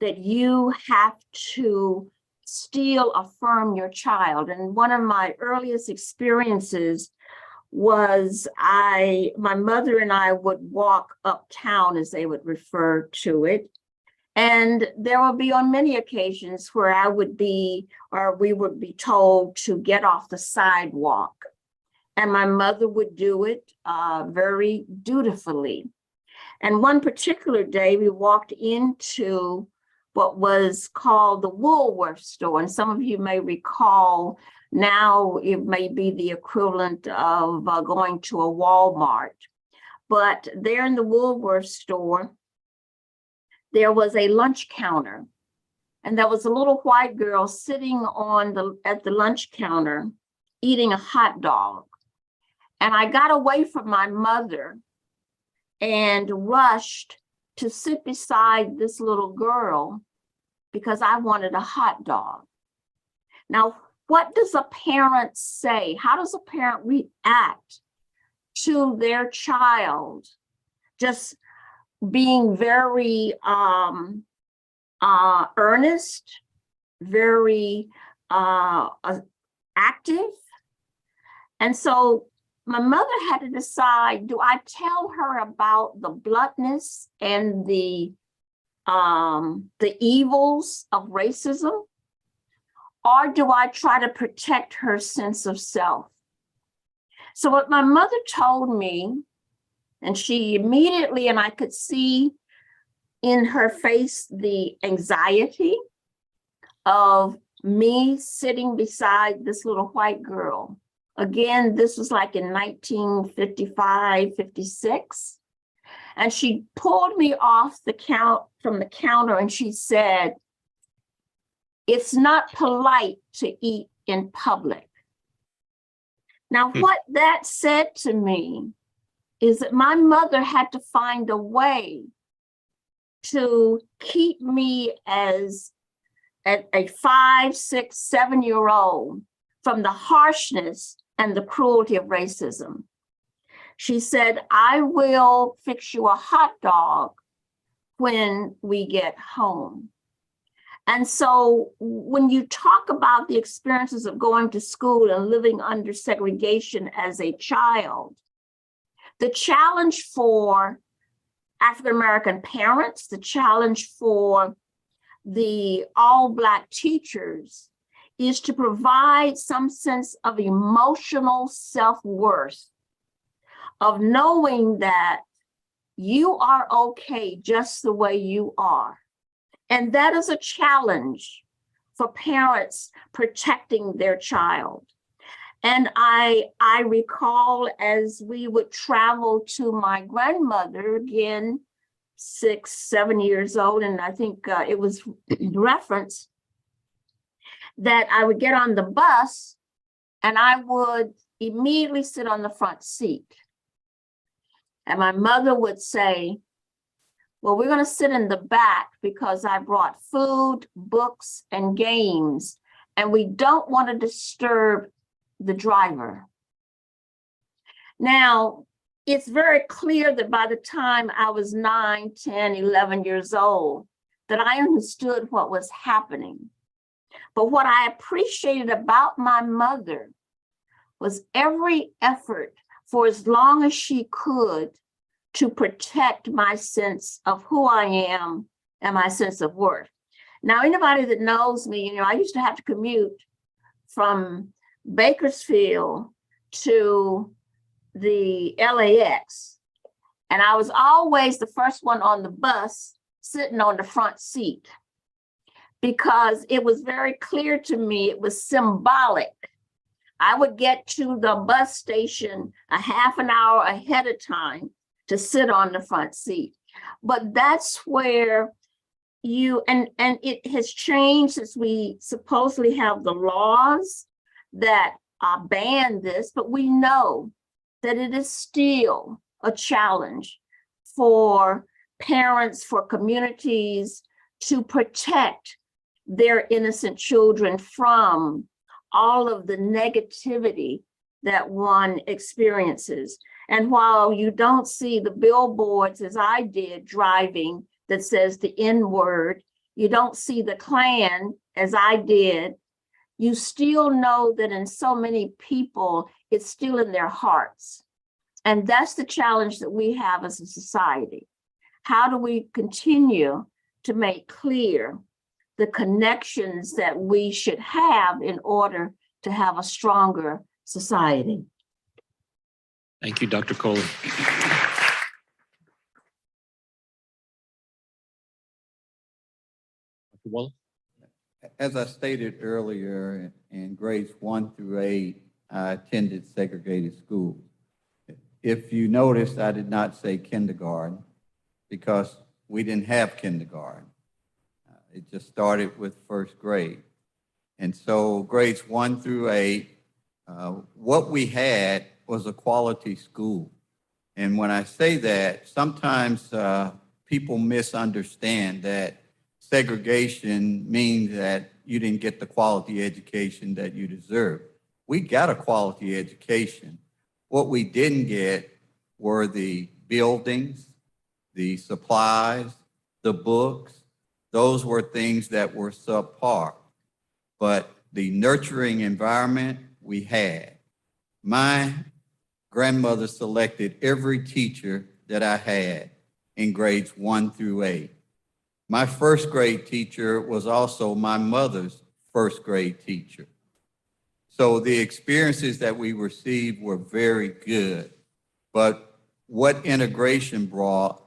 that you have to still affirm your child. And one of my earliest experiences was my mother and I would walk uptown, as they would refer to it. And there would be on many occasions where I would be, or we would be told to get off the sidewalk. And my mother would do it very dutifully. And one particular day we walked into what was called the Woolworth store. And some of you may recall now it may be the equivalent of going to a Walmart. But there in the Woolworth store, there was a lunch counter, and there was a little white girl sitting at the lunch counter eating a hot dog. And I got away from my mother and rushed to sit beside this little girl because I wanted a hot dog. Now, what does a parent say? How does a parent react to their child just being very earnest, very active? And so my mother had to decide, do I tell her about the bluntness and the evils of racism? Or do I try to protect her sense of self? So what my mother told me, and she immediately, and I could see in her face the anxiety of me sitting beside this little white girl. Again, this was like in 1955, 56. And she pulled me off from the counter and she said, "It's not polite to eat in public." Now, what that said to me is that my mother had to find a way to keep me as a 5, 6, 7-year-old from the harshness and the cruelty of racism. She said, "I will fix you a hot dog when we get home." And so when you talk about the experiences of going to school and living under segregation as a child, the challenge for African-American parents, the challenge for the all-Black teachers is to provide some sense of emotional self-worth, of knowing that you are okay just the way you are. And that is a challenge for parents protecting their child. And I recall as we would travel to my grandmother, again, 6, 7 years old, and I think it was referenced that I would get on the bus and I would immediately sit on the front seat. And my mother would say, "Well, we're going to sit in the back because I brought food, books, and games, and we don't want to disturb the driver. Now, it's very clear that by the time I was 9, 10, 11 years old, that I understood what was happening. But what I appreciated about my mother was every effort for as long as she could to protect my sense of who I am and my sense of worth. Now, anybody that knows me, I used to have to commute from Bakersfield to the LAX. And I was always the first one on the bus sitting on the front seat because it was very clear to me, it was symbolic. I would get to the bus station a half an hour ahead of time to sit on the front seat. But that's where and it has changed since we supposedly have the laws that ban this, but we know that it is still a challenge for parents, for communities to protect their innocent children from all of the negativity that one experiences. And while you don't see the billboards as I did driving that says the N word, you don't see the Klan as I did, you still know that in so many people, it's still in their hearts. And that's the challenge that we have as a society. How do we continue to make clear the connections that we should have in order to have a stronger society? Thank you, Dr. Kohler. Dr. Wallace? As I stated earlier, in grades 1 through 8, I attended segregated schools. If you noticed, I did not say kindergarten because we didn't have kindergarten. It just started with first grade. And so grades 1 through 8, what we had was a quality school. And when I say that, sometimes people misunderstand that segregation means that you didn't get the quality education that you deserve. We got a quality education. What we didn't get were the buildings, the supplies, the books. Those were things that were subpar. But the nurturing environment we had. My grandmother selected every teacher that I had in grades 1 through 8. My first grade teacher was also my mother's first grade teacher. So the experiences that we received were very good. But what integration brought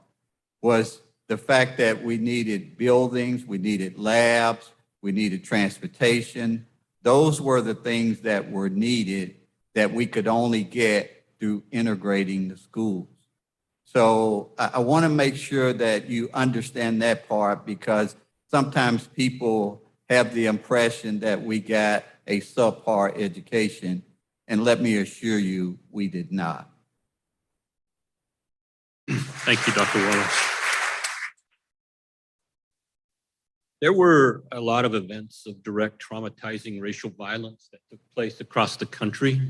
was the fact that we needed buildings, we needed labs, we needed transportation. Those were the things that were needed that we could only get through integrating the schools. So I want to make sure that you understand that part, because sometimes people have the impression that we got a subpar education, and let me assure you, we did not. Thank you, Dr. Wallace. There were a lot of events of direct traumatizing racial violence that took place across the country,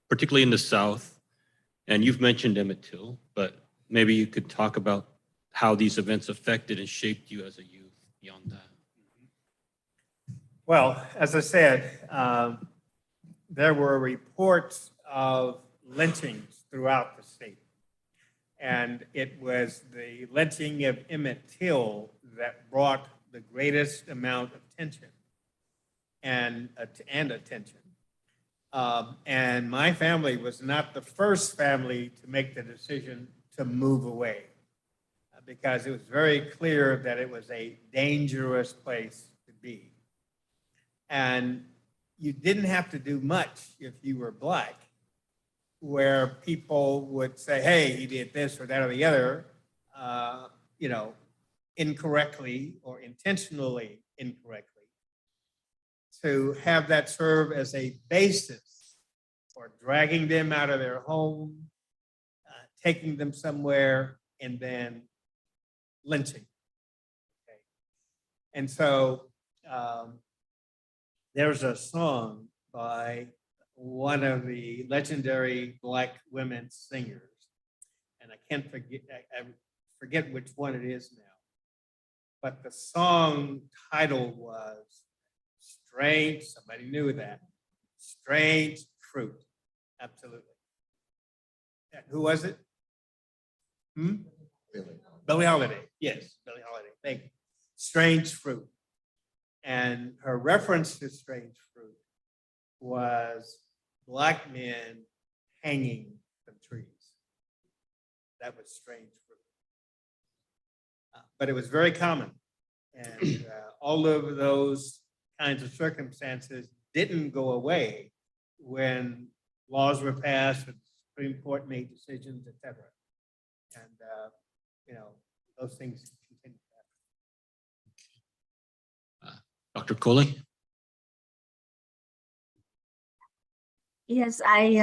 particularly in the South. And you've mentioned Emmett Till, but maybe you could talk about how these events affected and shaped you as a youth beyond that. Well, as I said, there were reports of lynchings throughout the state. And it was the lynching of Emmett Till that brought the greatest amount of tension and attention. And my family was not the first family to make the decision to move away, because it was very clear that it was a dangerous place to be. And you didn't have to do much if you were Black, where people would say, hey, he did this or that or the other, incorrectly or intentionally incorrectly, to have that serve as a basis for dragging them out of their home, taking them somewhere, and then lynching. Okay. And so there's a song by one of the legendary Black women singers. And I can't forget, I forget which one it is now. But the song title was Strange, somebody knew that, Strange Fruit. Absolutely. And who was it? Billie Holiday. Yes, Billie Holiday. Thank you. Strange Fruit. And her reference to strange fruit was Black men hanging from trees. That was strange fruit. But it was very common. And all of those kinds of circumstances didn't go away when laws were passed, when the Supreme Court made decisions, et cetera. And, those things continue to happen. Dr. Coley? Yes, I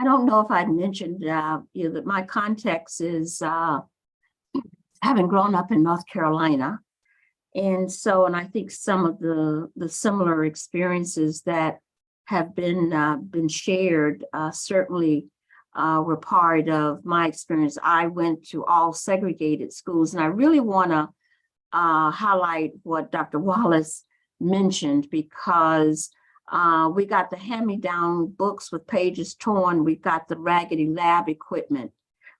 don't know if I'd mentioned, that my context is having grown up in North Carolina. And I think some of the similar experiences that have been shared certainly were part of my experience. I went to all segregated schools, and I really want to highlight what Dr. Wallace mentioned, because we got the hand-me-down books with pages torn. We've got the raggedy lab equipment.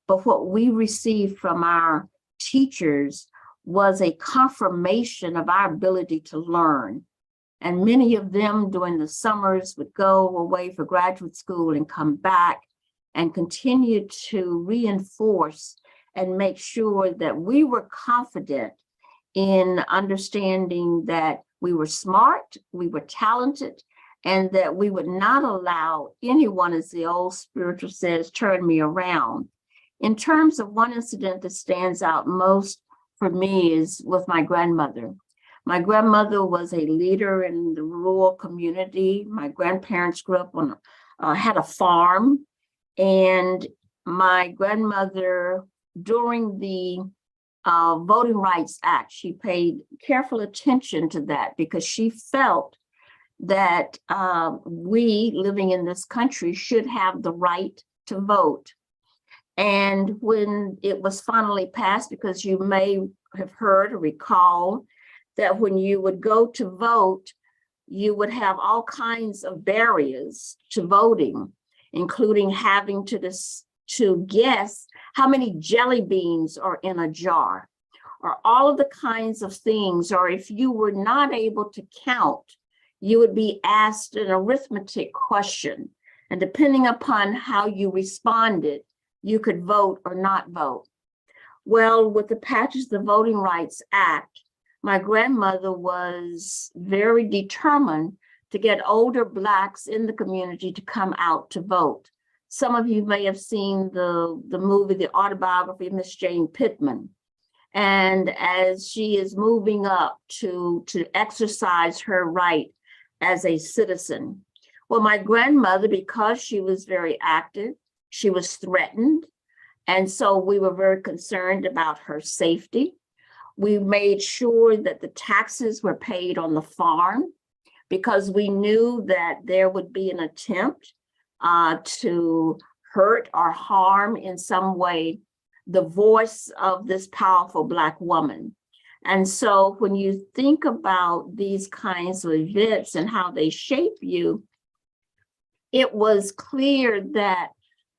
But what we received from our teachers was a confirmation of our ability to learn. And many of them during the summers would go away for graduate school and come back and continue to reinforce and make sure that we were confident in understanding that we were smart, we were talented, and that we would not allow anyone, as the old spiritual says, turn me around. In terms of one incident that stands out most for me is with my grandmother. My grandmother was a leader in the rural community. My grandparents grew up on, had a farm, and my grandmother, during the Voting Rights Act, she paid careful attention to that because she felt that we living in this country should have the right to vote. And when it was finally passed, because you may have heard or recall that when you would go to vote, you would have all kinds of barriers to voting, including having to guess how many jelly beans are in a jar, or all of the kinds of things, or if you were not able to count, you would be asked an arithmetic question. And depending upon how you responded, you could vote or not vote. Well, with the passage of the Voting Rights Act, my grandmother was very determined to get older Blacks in the community to come out to vote. Some of you may have seen the movie, the autobiography of Miss Jane Pittman. And as she is moving up to exercise her right as a citizen. Well, my grandmother, because she was very active, she was threatened. And so we were very concerned about her safety. We made sure that the taxes were paid on the farm because we knew that there would be an attempt to hurt or harm in some way the voice of this powerful Black woman. And so when you think about these kinds of events and how they shape you, it was clear that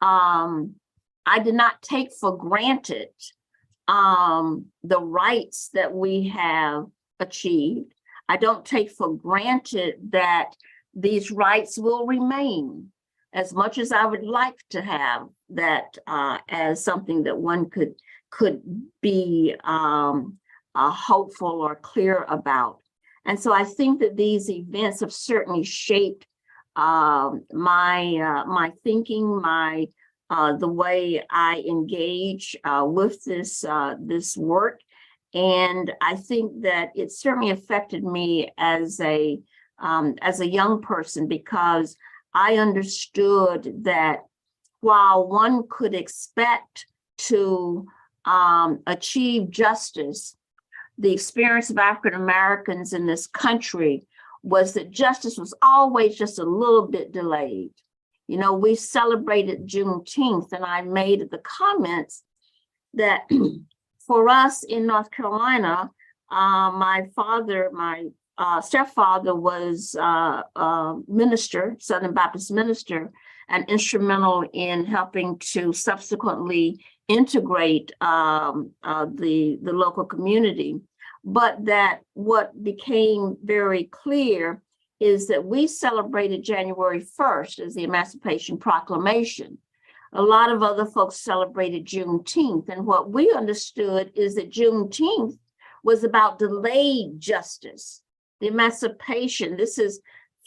I did not take for granted the rights that we have achieved. I don't take for granted that these rights will remain, as much as I would like to have that as something that one could be hopeful or clear about. And so I think that these events have certainly shaped my thinking, the way I engage with this work. And I think that it certainly affected me as a young person, because I understood that while one could expect to achieve justice, the experience of African Americans in this country was that justice was always just a little bit delayed. You know, we celebrated Juneteenth, and I made the comments that for us in North Carolina, my stepfather was a minister, Southern Baptist minister, and instrumental in helping to subsequently integrate the local community. But that what became very clear is that we celebrated January 1st as the Emancipation Proclamation. A lot of other folks celebrated Juneteenth, and what we understood is that Juneteenth was about delayed justice, the emancipation. This is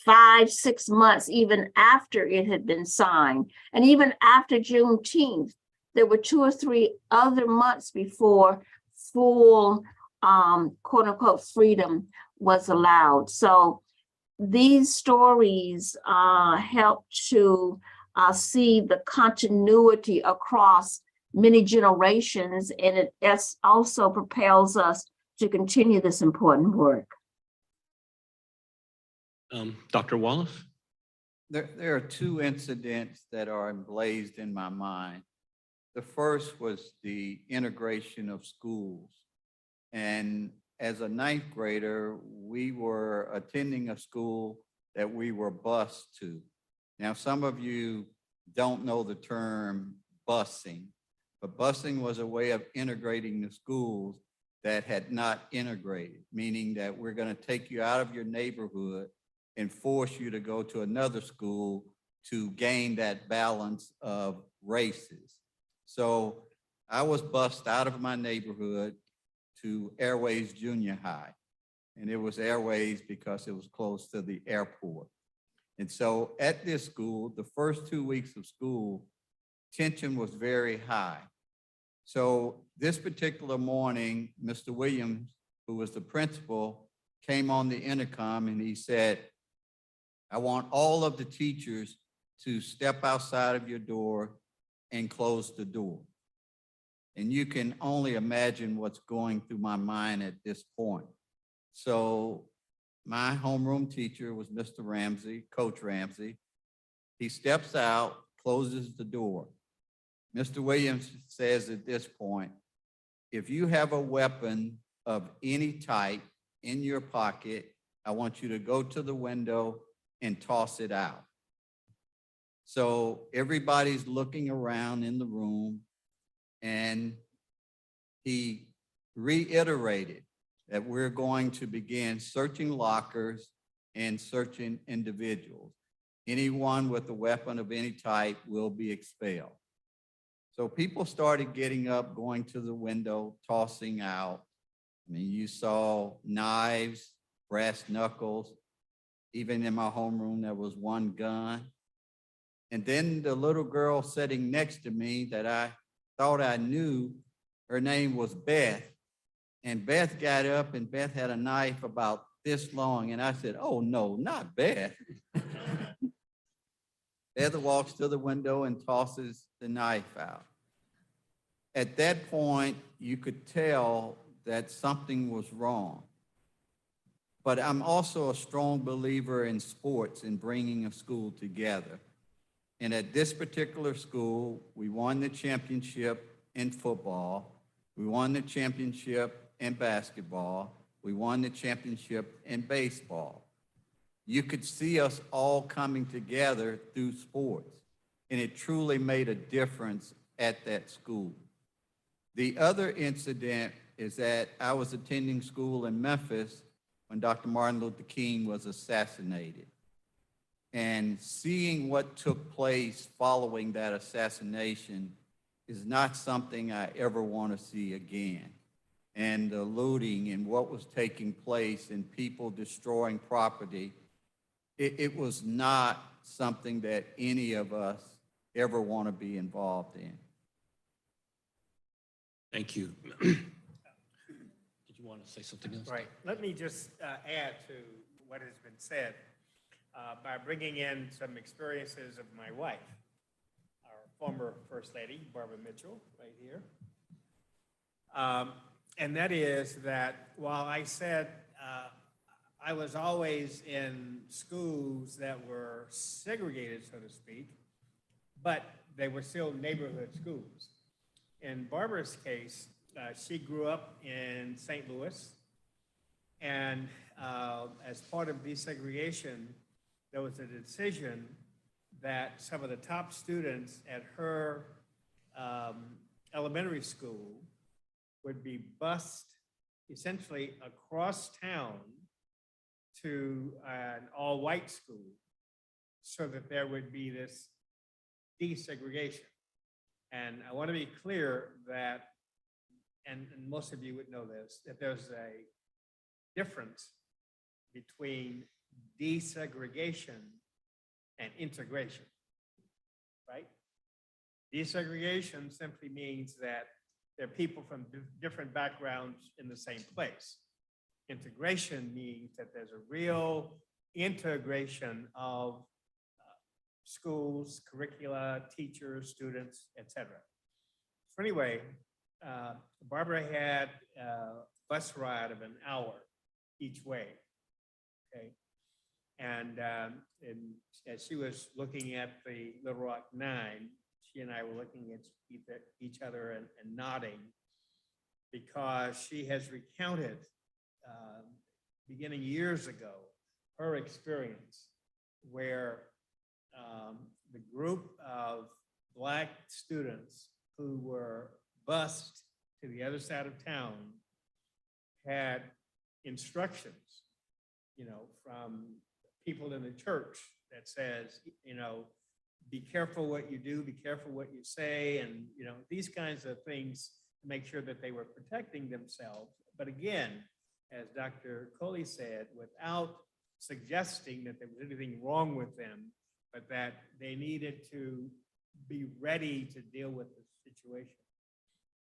5-6 months even after it had been signed. And even after Juneteenth, there were 2 or 3 other months before full quote unquote freedom was allowed. So these stories help to see the continuity across many generations, and it also propels us to continue this important work. Dr. Wallace? There are 2 incidents that are emblazed in my mind. The first was the integration of schools. And as a 9th grader, we were attending a school that we were bused to. Now, some of you don't know the term busing, but busing was a way of integrating the schools that had not integrated, meaning that we're going to take you out of your neighborhood and force you to go to another school to gain that balance of races. So I was bused out of my neighborhood to Airways Junior High. And it was Airways because it was close to the airport. And so at this school, the first 2 weeks of school, tension was very high. So this particular morning, Mr. Williams, who was the principal, came on the intercom and he said, I want all of the teachers to step outside of your door and close the door. And you can only imagine what's going through my mind at this point. So my homeroom teacher was Mr. Ramsey, Coach Ramsey. He steps out, closes the door. Mr. Williams says at this point, if you have a weapon of any type in your pocket, I want you to go to the window and toss it out. So everybody's looking around in the room, and he reiterated that we're going to begin searching lockers and searching individuals. Anyone with a weapon of any type will be expelled. So people started getting up, going to the window, tossing out. I mean, you saw knives, brass knuckles. Even in my homeroom, there was one gun. And then the little girl sitting next to me that I thought I knew, her name was Beth. And Beth got up, and Beth had a knife about this long. And I said, oh no, not Beth. Beth walks to the window and tosses the knife out. At that point, you could tell that something was wrong. But I'm also a strong believer in sports and bringing a school together. And at this particular school, we won the championship in football. We won the championship in basketball. We won the championship in baseball. You could see us all coming together through sports, and it truly made a difference at that school. The other incident is that I was attending school in Memphis when Dr. Martin Luther King was assassinated. And seeing what took place following that assassination is not something I ever want to see again. And the looting and what was taking place and people destroying property, it was not something that any of us ever want to be involved in. Thank you. Did you want to say something else? Right. Let me just add to what has been said by bringing in some experiences of my wife, our former First Lady, Barbara Mitchell, right here. And that is that while I said I was always in schools that were segregated, so to speak, but they were still neighborhood schools. In Barbara's case, she grew up in St. Louis, and as part of desegregation, there was a decision that some of the top students at her elementary school would be bused essentially across town to an all-white school so that there would be this desegregation. And I want to be clear that, and most of you would know this, that there's a difference between desegregation and integration, right? Desegregation simply means that there are people from different backgrounds in the same place. Integration means that there's a real integration of schools, curricula, teachers, students, etc. So anyway, Barbara had a bus ride of an hour each way, okay? And as she was looking at the Little Rock 9, she and I were looking at each other and nodding, because she has recounted, beginning years ago, her experience where the group of Black students who were bused to the other side of town had instructions, you know, from people in the church that says, you know, be careful what you do, be careful what you say, and, you know, these kinds of things to make sure that they were protecting themselves. But again, as Dr. Coley said, without suggesting that there was anything wrong with them, but that they needed to be ready to deal with the situation.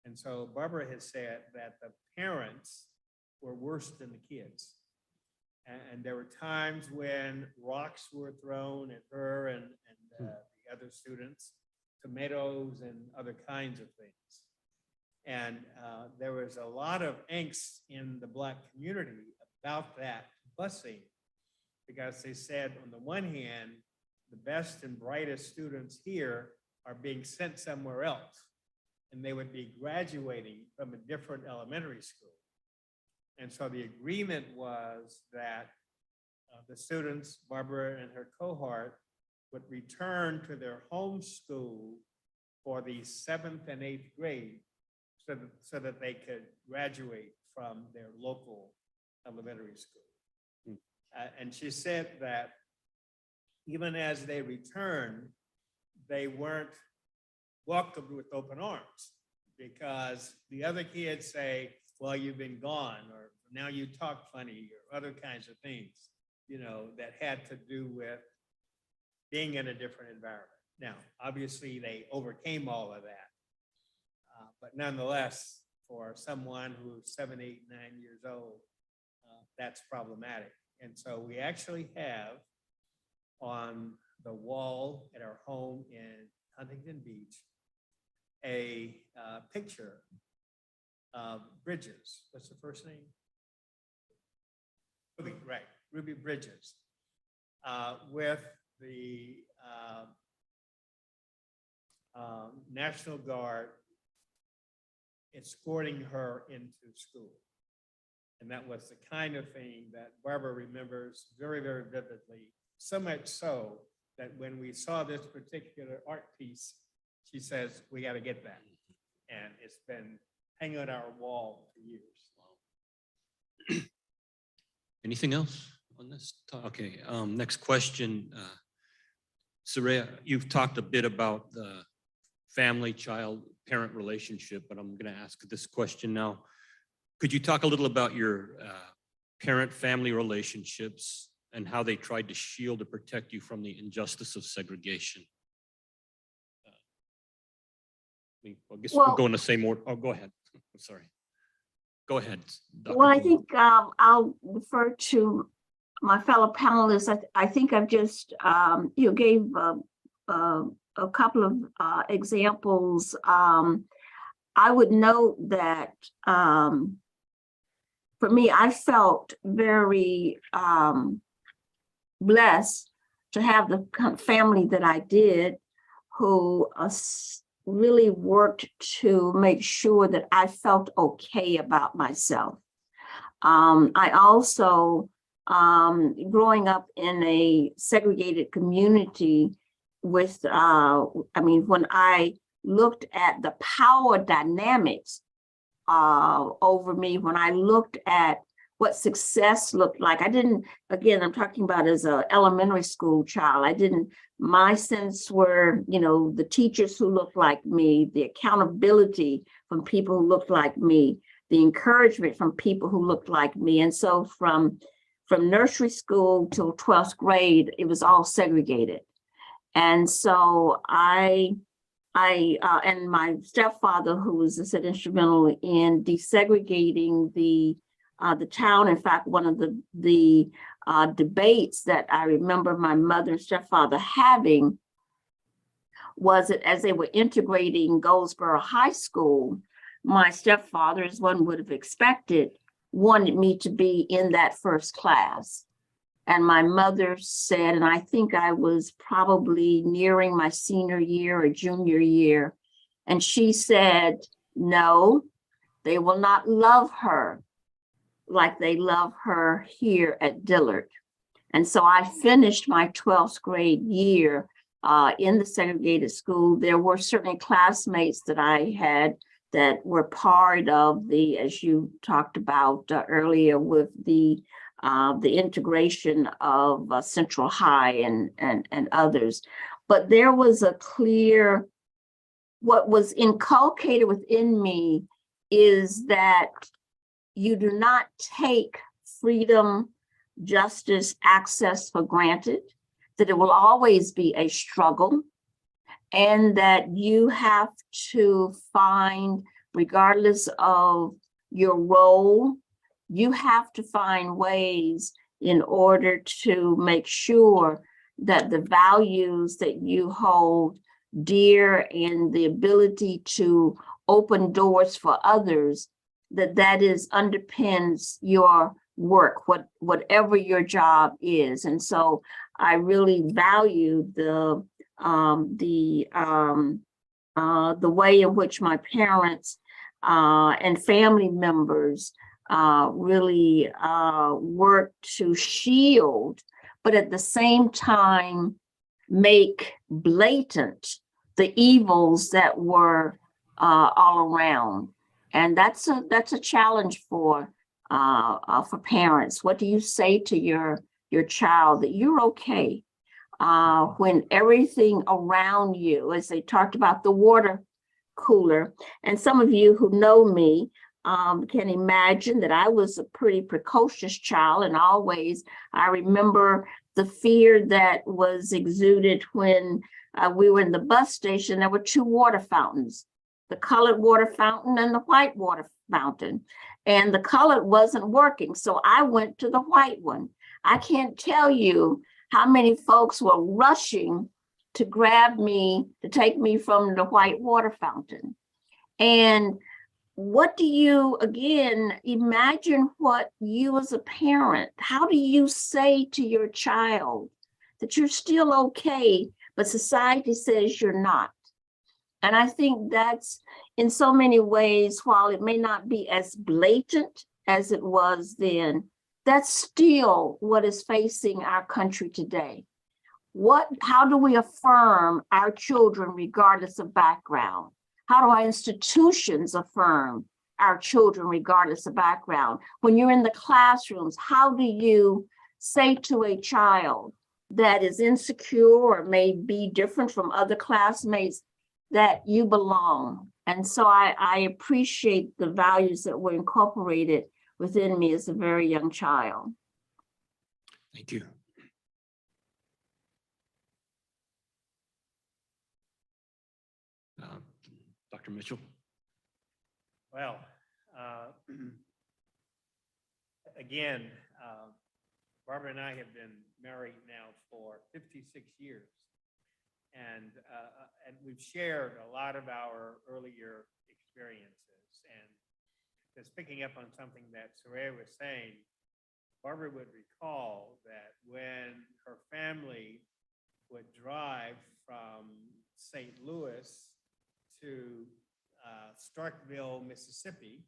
And so Barbara has said that the parents were worse than the kids. And there were times when rocks were thrown at her and the other students, tomatoes and other kinds of things. And there was a lot of angst in the Black community about that busing, because they said, on the one hand, the best and brightest students here are being sent somewhere else, and they would be graduating from a different elementary school. And so the agreement was that the students, Barbara and her cohort, would return to their home school for the 7th and 8th grade so that they could graduate from their local elementary school. And she said that even as they returned, they weren't welcomed with open arms, because the other kids say, well, you've been gone, or now you talk funny, or other kinds of things, you know, that had to do with being in a different environment. Now, obviously, they overcame all of that. But nonetheless, for someone who's 7, 8, 9 years old, that's problematic. And so we actually have on the wall at our home in Huntington Beach a picture of Bridges. What's the first name? Ruby, right, Ruby Bridges, with the National Guard escorting her into school. And that was the kind of thing that Barbara remembers very, very vividly, so much so that when we saw this particular art piece, she says, we got to get that. And it's been hanging on our wall for years. Anything else on this? Okay, next question. Saraya, you've talked a bit about the family, child, parent relationship, but I'm going to ask this question now. Could you talk a little about your parent-family relationships and how they tried to shield or protect you from the injustice of segregation? I guess we'll go in the same order. Oh, go ahead. I'm sorry. Go ahead. Dr. Well, I Cole. think I'll defer to my fellow panelists. I think I've just, you gave a couple of examples. I would note that for me, I felt very blessed to have the family that I did, who really worked to make sure that I felt okay about myself. I also, growing up in a segregated community with, when I looked at the power dynamics over me, when I looked at what success looked like, again, I'm talking about as an elementary school child, my sense were, the teachers who looked like me, the accountability from people who looked like me, the encouragement from people who looked like me. And so from nursery school till 12th grade, it was all segregated. And so I and my stepfather, who was instrumental in desegregating the town. In fact, one of the debates that I remember my mother and stepfather having was that as they were integrating Goldsboro High School, my stepfather, as one would have expected, wanted me to be in that first class. And my mother said, and I think I was probably nearing my senior year or junior year, and she said, no, they will not love her like they love her here at Dillard. And so I finished my 12th grade year in the segregated school. There were certainly classmates that I had that were part of the, as you talked about earlier, with the integration of Central High and others. But there was a clear, what was inculcated within me is that you do not take freedom, justice, access for granted, that it will always be a struggle, and that you have to find, regardless of your role, you have to find ways in order to make sure that the values that you hold dear and the ability to open doors for others, that is underpins your work, whatever your job is. And so I really value the way in which my parents and family members really work to shield, but at the same time make blatant the evils that were all around. And that's a challenge for parents. What do you say to your child that you're okay when everything around you, as they talked about the water cooler, and some of you who know me can imagine that I was a pretty precocious child, and always I remember the fear that was exuded when we were in the bus station. There were two water fountains, the colored water fountain and the white water fountain. And the colored wasn't working, so I went to the white one. I can't tell you how many folks were rushing to grab me, to take me from the white water fountain. And what do you, again, imagine what you as a parent, how do you say to your child that you're still okay, but society says you're not? And I think that's, in so many ways, while it may not be as blatant as it was then, that's still what is facing our country today. How do we affirm our children regardless of background? How do our institutions affirm our children regardless of background? When you're in the classrooms, how do you say to a child that is insecure or may be different from other classmates that you belong? And so I appreciate the values that were incorporated within me as a very young child. Thank you. Dr. Mitchell. Well, again, Barbara and I have been married now for 56 years. And we've shared a lot of our earlier experiences. And just picking up on something that Soraya was saying, Barbara would recall that when her family would drive from St. Louis to Starkville, Mississippi,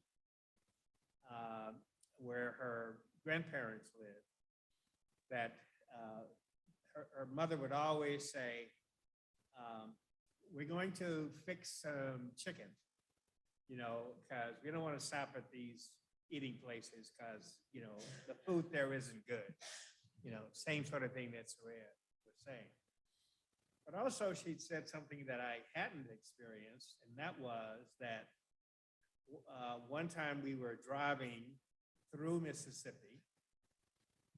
where her grandparents lived, that her mother would always say, we're going to fix some chicken, you know, because we don't want to stop at these eating places because, you know, the food there isn't good. You know, same sort of thing that Soraya was saying. But also she said something that I hadn't experienced, and that was that one time we were driving through Mississippi,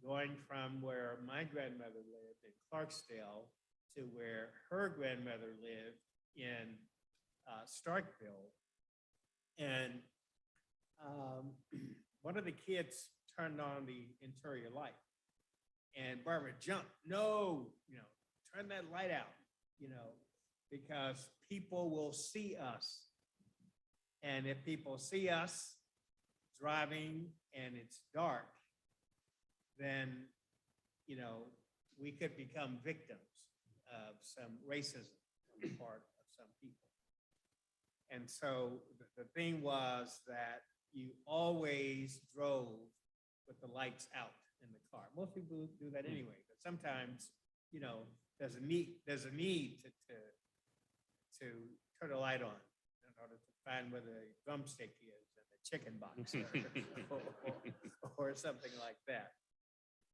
going from where my grandmother lived in Clarksdale to where her grandmother lived in Starkville. And one of the kids turned on the interior light, and Barbara jumped, no, you know, turn that light out, you know, because people will see us. And if people see us driving and it's dark, then, you know, we could become victims of some racism on the part of some people. And so the thing was that you always drove with the lights out in the car. Most people do that anyway, but sometimes, you know, there's a need to turn the light on in order to find where the drumstick is and the chicken box or something like that.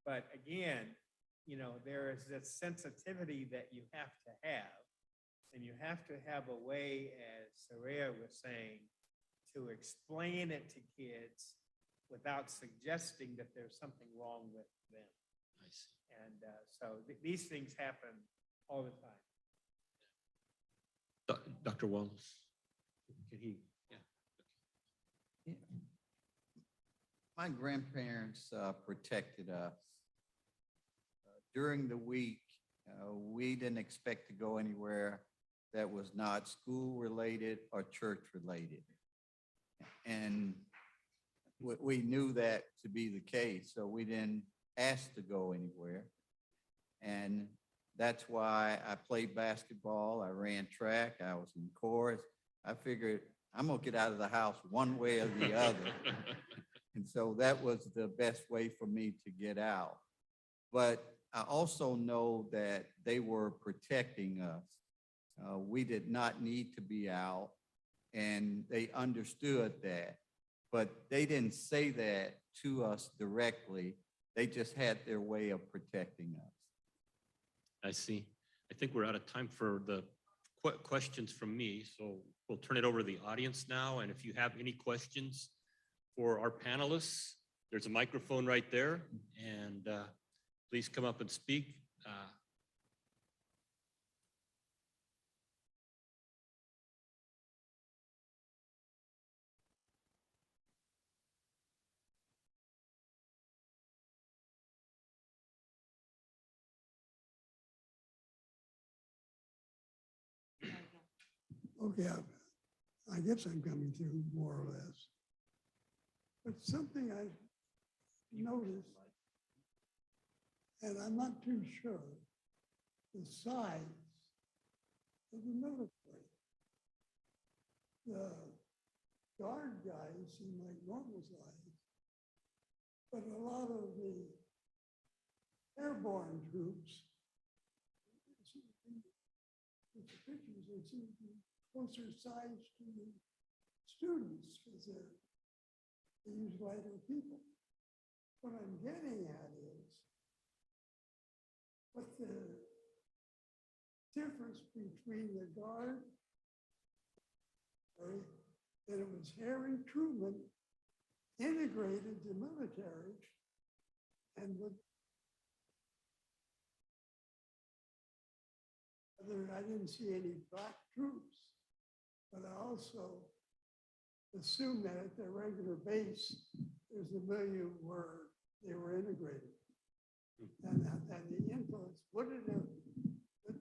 But again, you know, there is this sensitivity that you have to have, and you have to have a way, as Soraya was saying, to explain it to kids without suggesting that there's something wrong with them. Nice. And so these things happen all the time. Dr. Walls, can he? Yeah. My grandparents protected us. During the week, we didn't expect to go anywhere that was not school related or church related. And we knew that to be the case, so we didn't ask to go anywhere. And that's why I played basketball, I ran track, I was in chorus. I figured I'm gonna get out of the house one way or the other. And so that was the best way for me to get out. But I also know that they were protecting us. We did not need to be out, and they understood that. But they didn't say that to us directly. They just had their way of protecting us. I see. I think we're out of time for the questions from me, so we'll turn it over to the audience now. And if you have any questions for our panelists, there's a microphone right there, and please come up and speak. Okay, I guess I'm coming through more or less. But something I noticed, and I'm not too sure, the size of the military. The guard guys seem like normal size, but a lot of the airborne troops, with the pictures, they seem to be closer size to the students because they use lighter people. What I'm getting at is what the difference between the guard, that it was Harry Truman integrated the military, and with I didn't see any black troops, but I also assumed that at their regular base, there's a million where they were integrated. And the influence, would the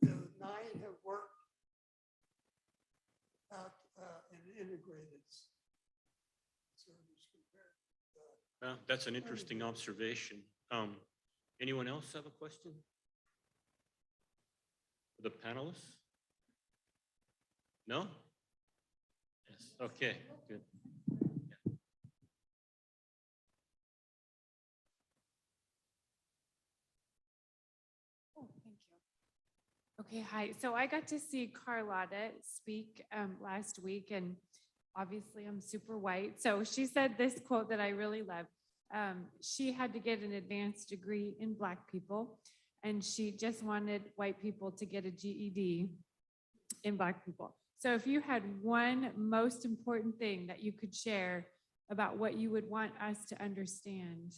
9 have worked out in integrated service? Well, that's an interesting observation. Anyone else have a question? The panelists? No? Yes, okay, good. Oh, thank you. Okay, hi. So I got to see Carlotta speak last week, and obviously I'm super white. So she said this quote that I really love. She had to get an advanced degree in Black people, and she just wanted white people to get a GED in Black people. So if you had one most important thing that you could share about what you would want us to understand,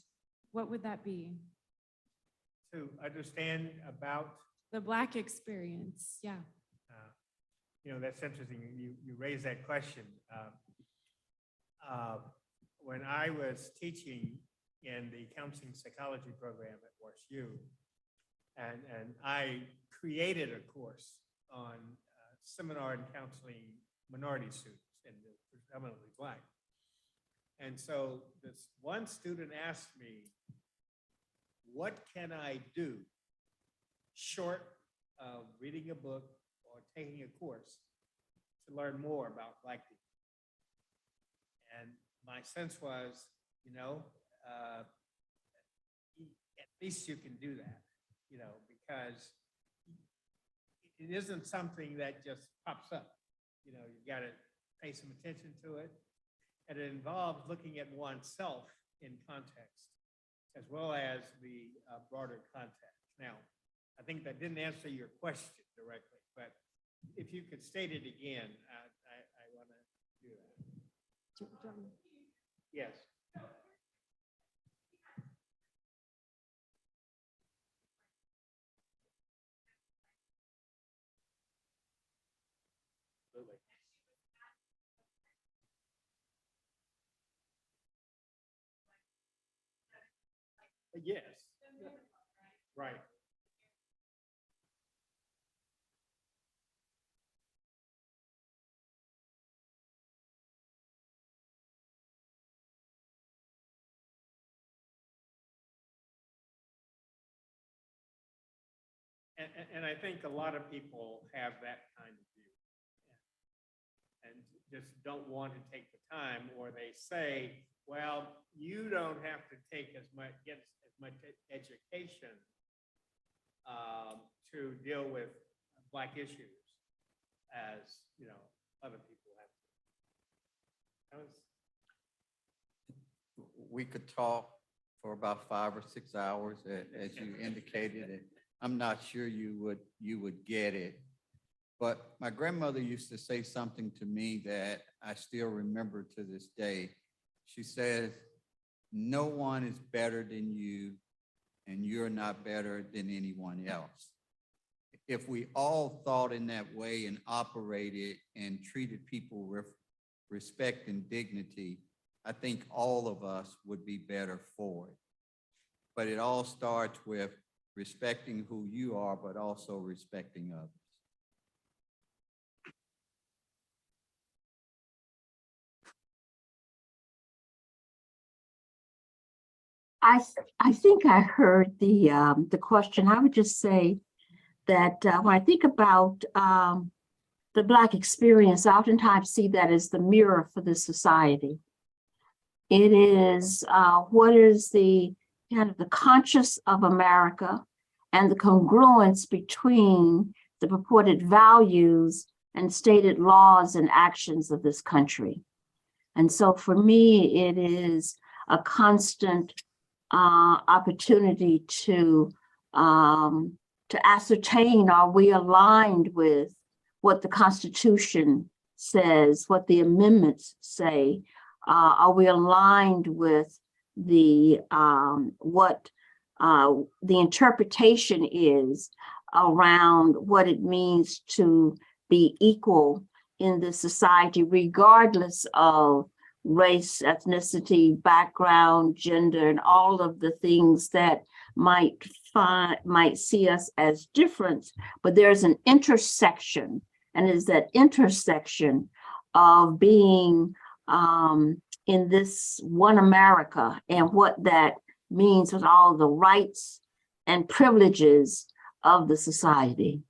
what would that be? To understand about, The Black experience, yeah. that's interesting. You raised that question. When I was teaching in the counseling psychology program at WashU, and I created a course on seminar and counseling minority students, and predominantly Black. And so this one student asked me, what can I do short of reading a book or taking a course to learn more about Black people? And my sense was, at least you can do that, because it isn't something that just pops up. You got to pay some attention to it. And it involves looking at oneself in context, as well as the broader context. Now, I think that didn't answer your question directly, but if you could state it again, I want to do that. Yes. Yes. Right. And I think a lot of people have that kind of view and just don't want to take the time, or they say, well, you don't have to take get as much education to deal with Black issues as, other people have to. We could talk for about 5 or 6 hours, as you indicated it. I'm not sure you would get it. But my grandmother used to say something to me that I still remember to this day. She says, no one is better than you, and you're not better than anyone else. If we all thought in that way and operated and treated people with respect and dignity, I think all of us would be better for it. But it all starts with respecting who you are, but also respecting others. I think I heard the question. I would just say that when I think about the Black experience, I oftentimes see that as the mirror for the society. It is what is the kind of the conscious of America and the congruence between the purported values and stated laws and actions of this country. And so for me, it is a constant opportunity to ascertain, are we aligned with what the Constitution says, what the amendments say? Are we aligned with the what the interpretation is around what it means to be equal in this society, regardless of race, ethnicity, background, gender, and all of the things that might see us as different, but there's an intersection, and is that intersection of being in this one America and what that means with all the rights and privileges of the society.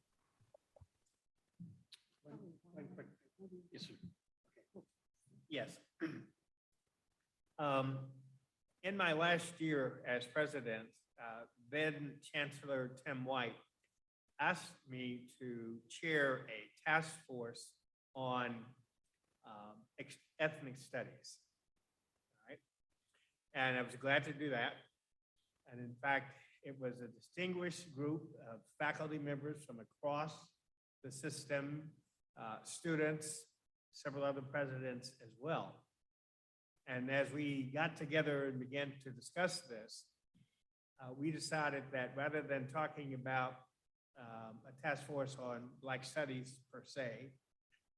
Yes, sir. Yes. In my last year as president, then Chancellor Tim White asked me to chair a task force on ethnic studies. All right? And I was glad to do that. And in fact, it was a distinguished group of faculty members from across the system, students, several other presidents as well. And as we got together and began to discuss this, we decided that rather than talking about a task force on Black studies per se,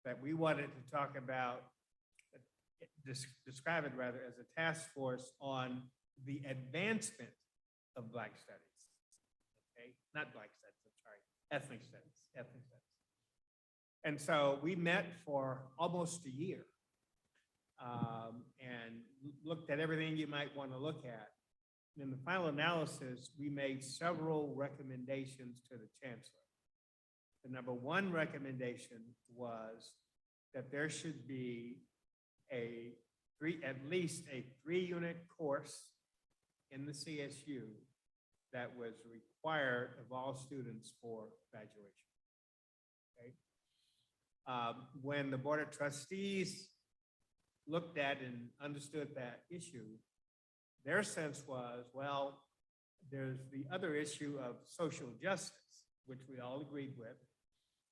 that we wanted to talk about, describe it rather as a task force on the advancement of Black studies. Okay, not Black studies, I'm sorry, ethnic studies, ethnic studies. And so we met for almost a year and looked at everything you might want to look at. In the final analysis, we made several recommendations to the chancellor. The number one recommendation was that there should be at least a 3-unit course in the CSU that was required of all students for graduation. Okay. When the Board of Trustees looked at and understood that issue, their sense was, well, there's the other issue of social justice, which we all agreed with.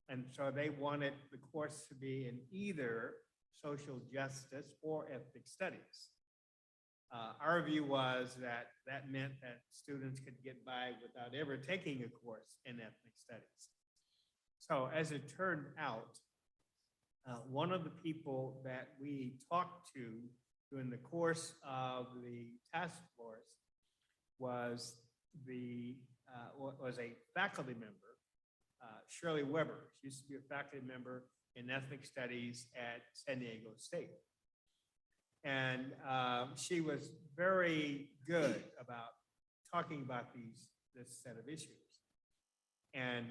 And so they wanted the course to be in either social justice or ethnic studies. Our view was that that meant that students could get by without ever taking a course in ethnic studies. So as it turned out, one of the people that we talked to during the course of the task force was a faculty member, Shirley Weber. She used to be a faculty member in ethnic studies at San Diego State. And she was very good about talking about this set of issues. And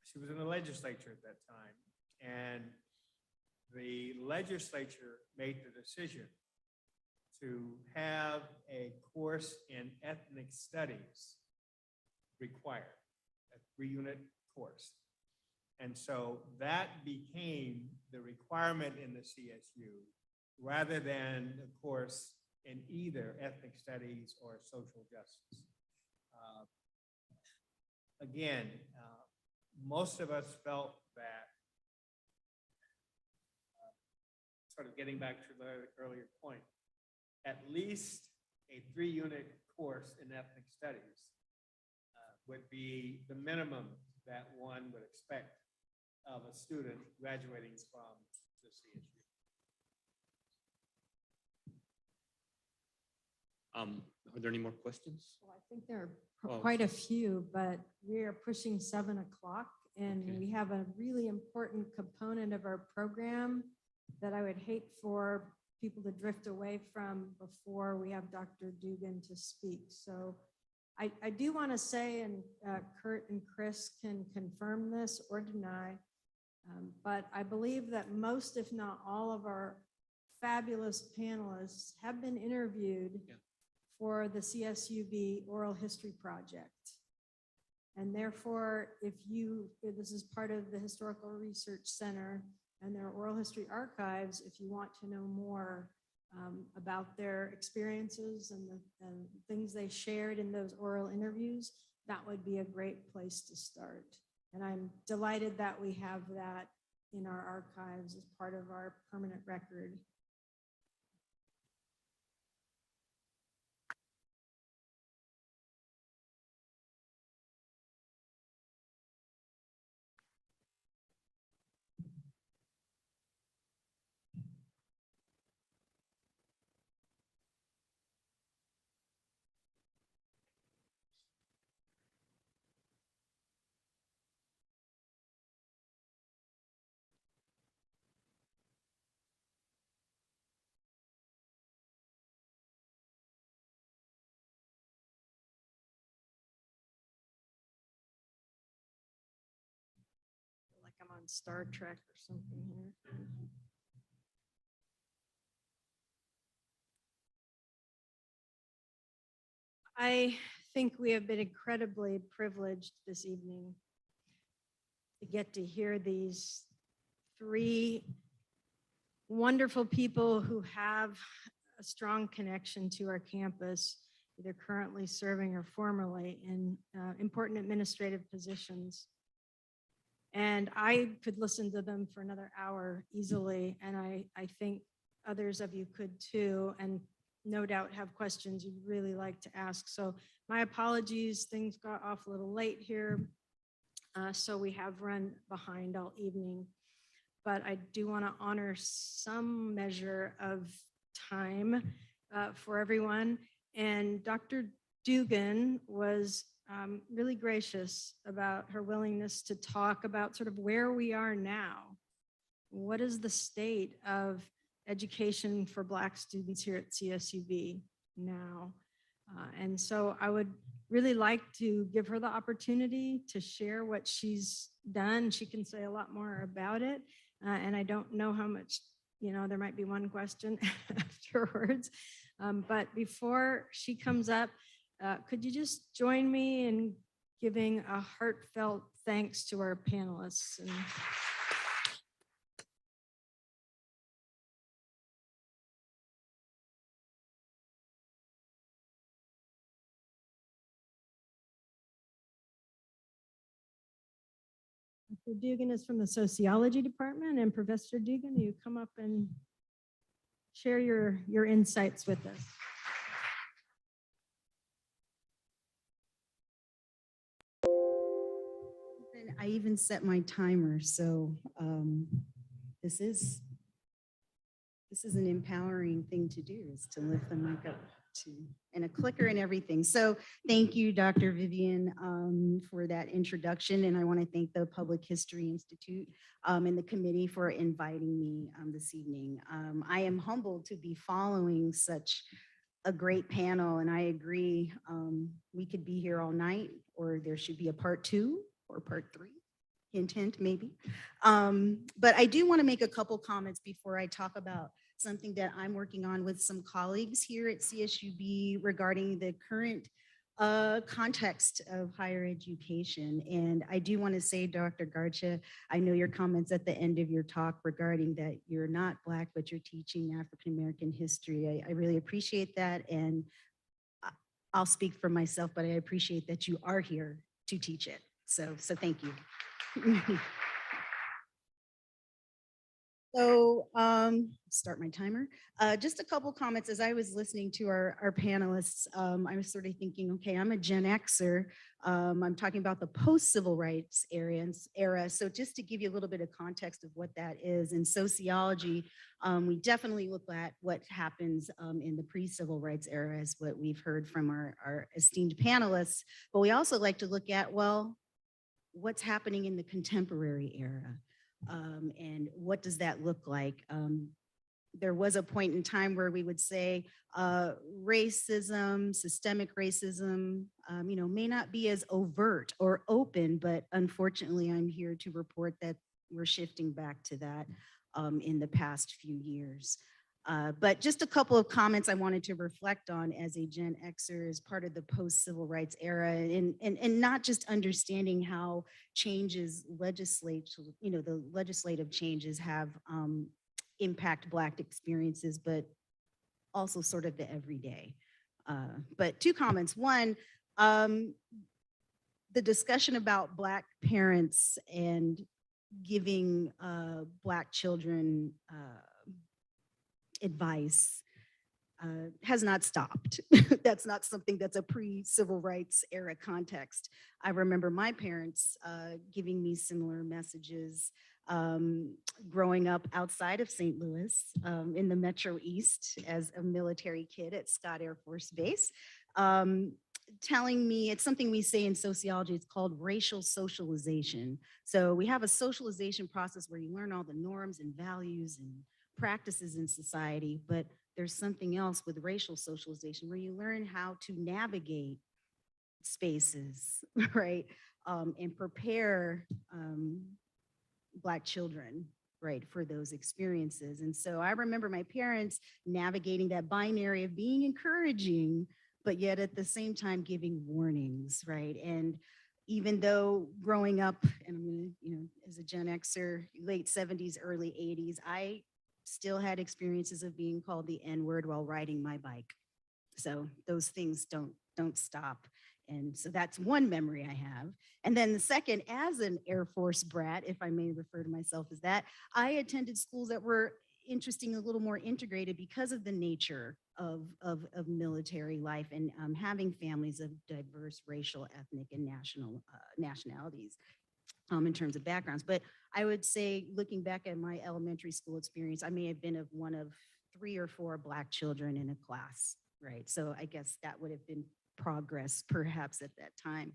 she was in the legislature at that time. And the legislature made the decision to have a course in ethnic studies required, a 3-unit course. And so that became the requirement in the CSU rather than a course in either ethnic studies or social justice. Again, most of us felt that, sort of getting back to the earlier point, at least a 3-unit course in ethnic studies would be the minimum that one would expect of a student graduating from the CSU. Are there any more questions? Well, I think there are Oh. quite a few, but we are pushing 7 o'clock and Okay. we have a really important component of our program that I would hate for people to drift away from before we have Dr. Dugan to speak. So I do want to say, and Kurt and Chris can confirm this or deny, but I believe that most, if not all of our fabulous panelists have been interviewed for the CSUB Oral History Project. And therefore, if this is part of the Historical Research Center and their oral history archives, if you want to know more about their experiences and the things they shared in those oral interviews, that would be a great place to start. And I'm delighted that we have that in our archives as part of our permanent record. on Star Trek or something here. I think we have been incredibly privileged this evening to get to hear these three wonderful people who have a strong connection to our campus, either currently serving or formerly in important administrative positions. And I could listen to them for another hour easily, and I think others of you could too, and no doubt have questions you'd really like to ask. So my apologies, things got off a little late here, so we have run behind all evening. But I do want to honor some measure of time for everyone. And Dr. Dugan was really gracious about her willingness to talk about sort of where we are now. What is the state of education for Black students here at CSUB now? And so I would really like to give her the opportunity to share what she's done. She can say a lot more about it. And I don't know how much, there might be one question afterwards. But before she comes up, could you just join me in giving a heartfelt thanks to our panelists? And Dr. Dugan is from the sociology department, and Professor Dugan, you come up and share your insights with us. I even set my timer, so this is an empowering thing to do, is to lift the mic up to, and a clicker and everything. So thank you, Dr. Vivian, for that introduction. And I want to thank the Public History Institute and the committee for inviting me this evening. I am humbled to be following such a great panel, and I agree, we could be here all night, or there should be a part 2 or part 3. Hint, hint, maybe. But I do want to make a couple comments before I talk about something that I'm working on with some colleagues here at CSUB regarding the current context of higher education. And I do want to say, Dr. Garcha, I know your comments at the end of your talk regarding that you're not Black, but you're teaching African-American history. I really appreciate that. And I'll speak for myself, but I appreciate that you are here to teach it. So thank you. So start my timer. Just a couple comments as I was listening to our panelists. I was sort of thinking, okay, I'm a Gen Xer. I'm talking about the post-civil rights era. So just to give you a little bit of context of what that is, in sociology, we definitely look at what happens in the pre-civil rights era, is what we've heard from our esteemed panelists. But we also like to look at, well, what's happening in the contemporary era? And what does that look like? There was a point in time where we would say racism, systemic racism, may not be as overt or open, but unfortunately, I'm here to report that we're shifting back to that in the past few years. But just a couple of comments I wanted to reflect on as a Gen Xer as part of the post-civil rights era, and not just understanding how changes the legislative changes have impact Black experiences, but also sort of the everyday. But two comments. One, the discussion about Black parents and giving Black children advice has not stopped. That's not something that's a pre-civil rights era context. I remember my parents giving me similar messages growing up outside of St. Louis in the Metro East as a military kid at Scott Air Force Base, telling me, it's something we say in sociology, it's called racial socialization. So we have a socialization process where you learn all the norms and values and practices in society, but there's something else with racial socialization where you learn how to navigate spaces, right? And prepare Black children, right, for those experiences. And so I remember my parents navigating that binary of being encouraging, but yet at the same time giving warnings, right? And even though growing up, and I'm gonna, as a Gen Xer, late 70s, early 80s, I still had experiences of being called the N-word while riding my bike. So those things don't stop. And so that's one memory I have. And then the second, as an Air Force brat, if I may refer to myself as that, I attended schools that were interesting, a little more integrated because of the nature of military life and having families of diverse racial, ethnic, and nationalities in terms of backgrounds. But I would say, looking back at my elementary school experience, I may have been of one of 3 or 4 Black children in a class, right? So I guess that would have been progress perhaps at that time.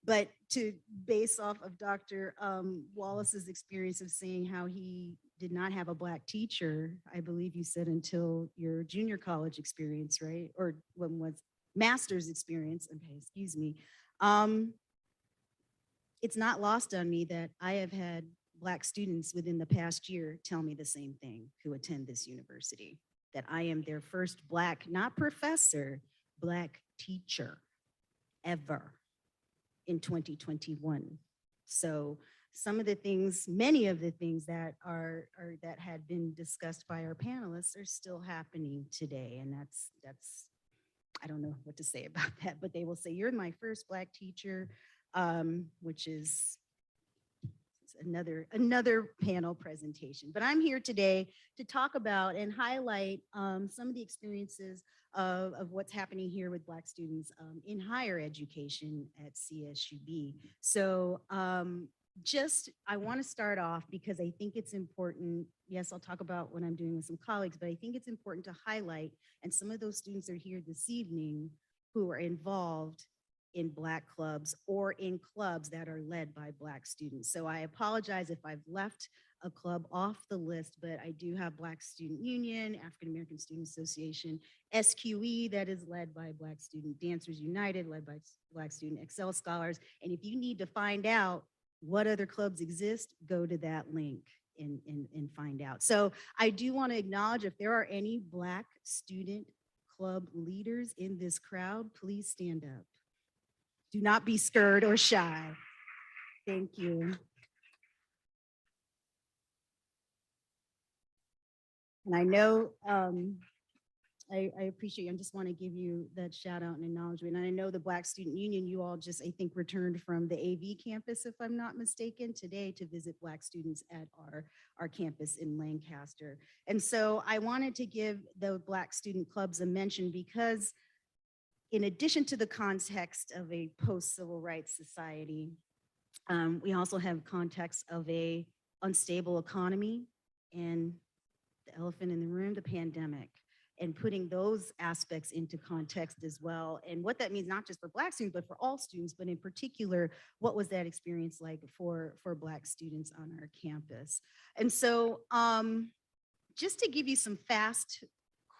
But to base off of Dr. Wallace's experience of saying how he did not have a Black teacher, I believe you said until your junior college experience, right? Or when was master's experience, okay, excuse me. It's not lost on me that I have had Black students within the past year tell me the same thing who attend this university, that I am their first Black, not professor, Black teacher ever in 2021. So some of the things, many of the things that that had been discussed by our panelists are still happening today. And that's I don't know what to say about that, but they will say, you're my first Black teacher, which is another panel presentation. But I'm here today to talk about and highlight some of the experiences of what's happening here with Black students in higher education at CSUB. So I want to start off because I think it's important. Yes, I'll talk about what I'm doing with some colleagues, but I think it's important to highlight, and some of those students are here this evening who are involved in Black clubs or in clubs that are led by Black students. So I apologize if I've left a club off the list, but I do have Black Student Union, African American Student Association, SQE that is led by Black Student Dancers United, led by Black Student Excel Scholars. And if you need to find out what other clubs exist, go to that link and find out. So I do want to acknowledge if there are any Black student club leaders in this crowd, please stand up. Do not be scared or shy. Thank you. And I know, I appreciate you. I just want to give you that shout out and acknowledgement. And I know the Black Student Union, you all just, I think, returned from the AV campus, if I'm not mistaken, today to visit Black students at our campus in Lancaster. And so I wanted to give the Black student clubs a mention because in addition to the context of a post-civil rights society, we also have context of a unstable economy and the elephant in the room, the pandemic, and putting those aspects into context as well. And what that means, not just for Black students, but for all students, but in particular, what was that experience like for Black students on our campus? And so just to give you some fast,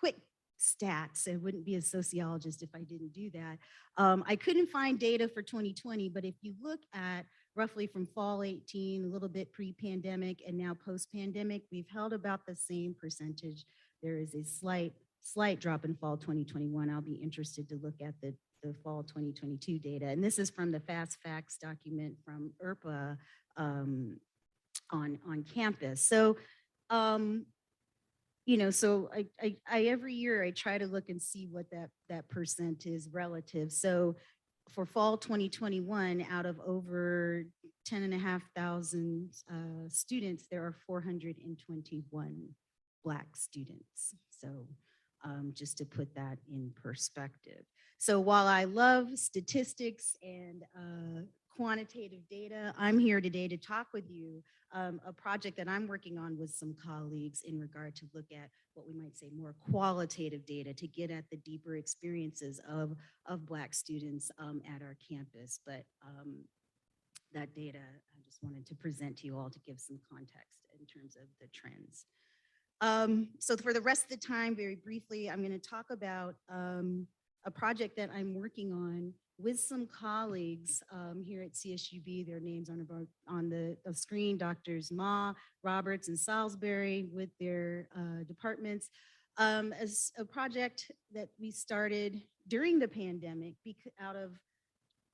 quick stats. I wouldn't be a sociologist if I didn't do that. I couldn't find data for 2020, but if you look at roughly from fall 18, a little bit pre-pandemic and now post-pandemic, we've held about the same percentage. There is a slight drop in fall 2021. I'll be interested to look at the fall 2022 data. And this is from the Fast Facts document from IRPA on campus. So so I every year I try to look and see what that percent is relative. So for fall 2021, out of over 10,500 students, there are 421 Black students. So just to put that in perspective. So while I love statistics and quantitative data, I'm here today to talk with you a project that I'm working on with some colleagues in regard to look at what we might say more qualitative data to get at the deeper experiences of Black students at our campus. But that data, I just wanted to present to you all to give some context in terms of the trends. So for the rest of the time, very briefly, I'm going to talk about a project that I'm working on with some colleagues here at CSUB, their names on the screen, Doctors Ma, Roberts, and Salisbury with their departments, as a project that we started during the pandemic out of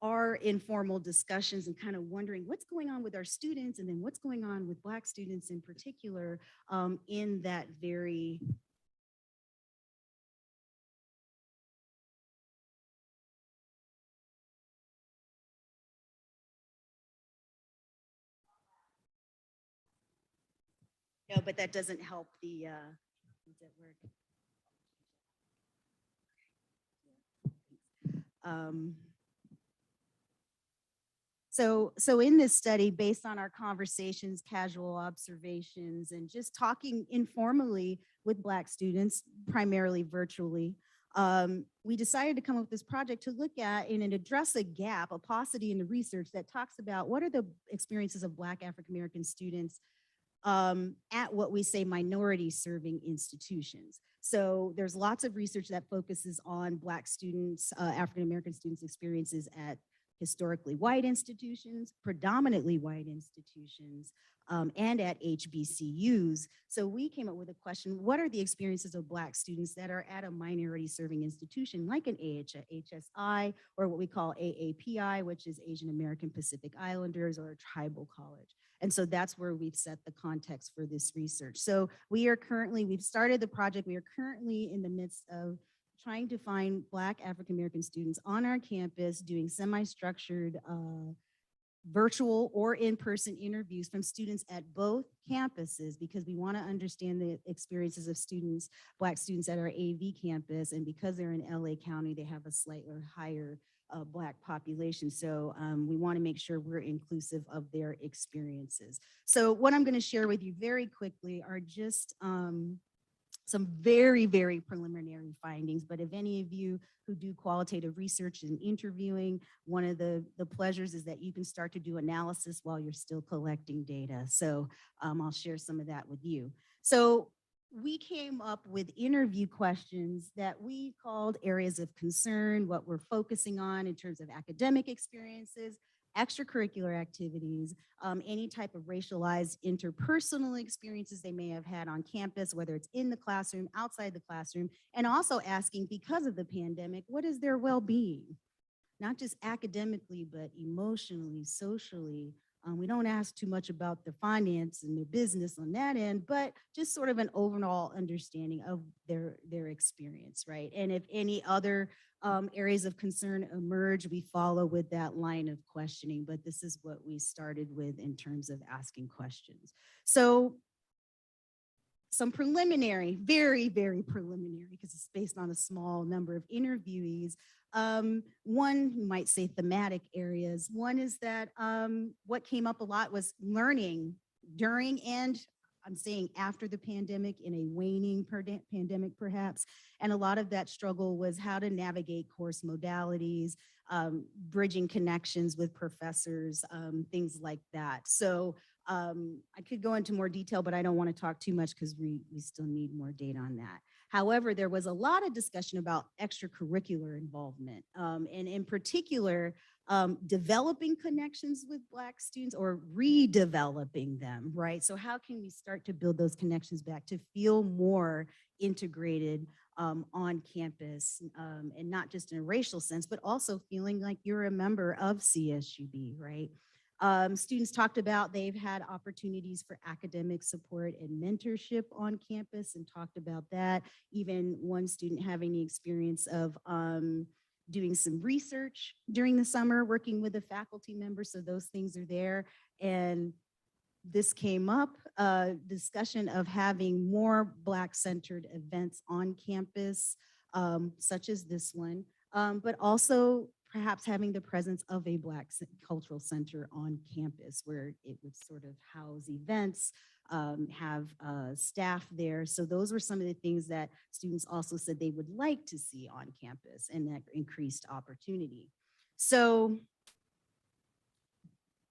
our informal discussions and kind of wondering what's going on with our students and then what's going on with Black students in particular in that very no, but that doesn't help the does that work? So in this study, based on our conversations, casual observations, and just talking informally with Black students, primarily virtually, we decided to come up with this project to look at and address a gap, a paucity in the research that talks about what are the experiences of Black African-American students at what we say minority serving institutions. So there's lots of research that focuses on Black students, African-American students' experiences at historically white institutions, predominantly white institutions, and at HBCUs. So we came up with a question, what are the experiences of Black students that are at a minority serving institution like an HSI or what we call AAPI, which is Asian American Pacific Islanders, or a tribal college. And so that's where we've set the context for this research. So we've started the project. We are currently in the midst of trying to find Black African-American students on our campus doing semi-structured virtual or in-person interviews from students at both campuses, because we want to understand the experiences of students, Black students at our AV campus, and because they're in LA County, they have a slightly higher Black population. So we want to make sure we're inclusive of their experiences. So what I'm going to share with you very quickly are just some very, very preliminary findings, but if any of you who do qualitative research and interviewing, one of the pleasures is that you can start to do analysis while you're still collecting data. So I'll share some of that with you. So we came up with interview questions that we called areas of concern, what we're focusing on in terms of academic experiences, extracurricular activities, any type of racialized interpersonal experiences they may have had on campus, whether it's in the classroom, outside the classroom, and also asking, because of the pandemic, what is their well-being? Not just academically, but emotionally, socially. We don't ask too much about the finance and their business on that end, but just sort of an overall understanding of their experience, right? And if any other areas of concern emerge, we follow with that line of questioning, but this is what we started with in terms of asking questions. So some preliminary, very, very preliminary, because it's based on a small number of interviewees. One, you might say thematic areas. One is that what came up a lot was learning during and I'm saying after the pandemic, in a waning pandemic perhaps. And a lot of that struggle was how to navigate course modalities, bridging connections with professors, things like that. So I could go into more detail, but I don't want to talk too much because we still need more data on that. However, there was a lot of discussion about extracurricular involvement, and in particular, developing connections with Black students or redeveloping them, right? So how can we start to build those connections back to feel more integrated on campus, and not just in a racial sense, but also feeling like you're a member of CSUB, right? Students talked about they've had opportunities for academic support and mentorship on campus and talked about that. Even one student having the experience of doing some research during the summer, working with a faculty member. So those things are there. And this came up, discussion of having more Black-centered events on campus, such as this one, but also perhaps having the presence of a Black cultural center on campus where it would sort of house events, have staff there. So those were some of the things that students also said they would like to see on campus and that increased opportunity. So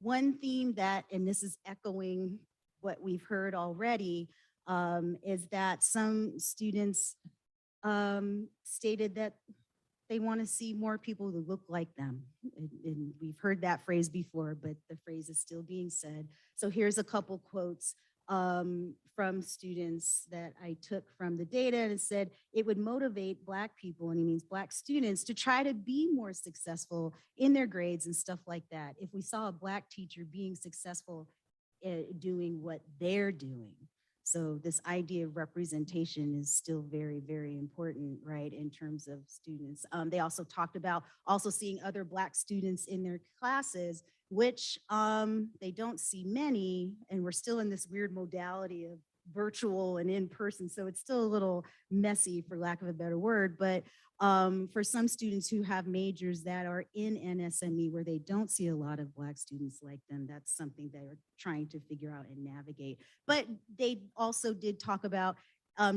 one theme that, and this is echoing what we've heard already, is that some students stated that they want to see more people who look like them. And we've heard that phrase before, but the phrase is still being said. So here's a couple quotes from students that I took from the data, and it said it would motivate Black people, and he means Black students, to try to be more successful in their grades and stuff like that. If we saw a Black teacher being successful doing what they're doing. So this idea of representation is still very, very important, right, in terms of students. They also talked about also seeing other Black students in their classes, which they don't see many, and we're still in this weird modality of virtual and in person. So it's still a little messy, for lack of a better word, but for some students who have majors that are in NSME where they don't see a lot of Black students like them, that's something they're trying to figure out and navigate. But they also did talk about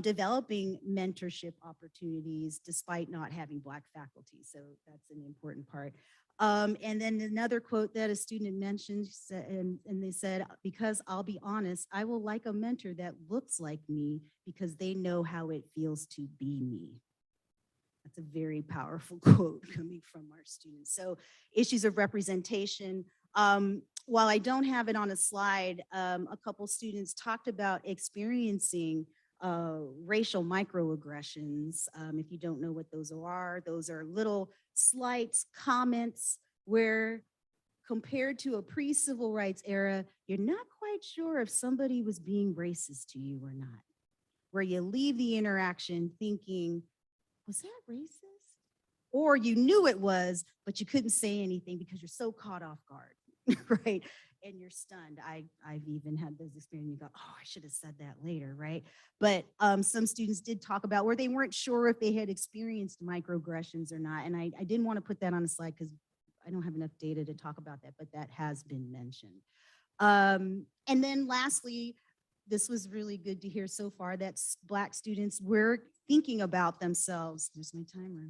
developing mentorship opportunities despite not having Black faculty. So that's an important part. And then another quote that a student mentioned, and they said, because I'll be honest, I will like a mentor that looks like me because they know how it feels to be me. That's a very powerful quote coming from our students. So issues of representation. While I don't have it on a slide, a couple students talked about experiencing racial microaggressions. If you don't know what those are little slights, comments where compared to a pre-civil rights era, you're not quite sure if somebody was being racist to you or not. Where you leave the interaction thinking, was that racist? Or you knew it was, but you couldn't say anything because you're so caught off guard, right? And you're stunned. I've even had those experiences. You go, oh, I should have said that later, right? But some students did talk about where they weren't sure if they had experienced microaggressions or not. And I didn't want to put that on the slide because I don't have enough data to talk about that, but that has been mentioned. And then lastly, this was really good to hear so far that Black students were thinking about themselves. There's my timer.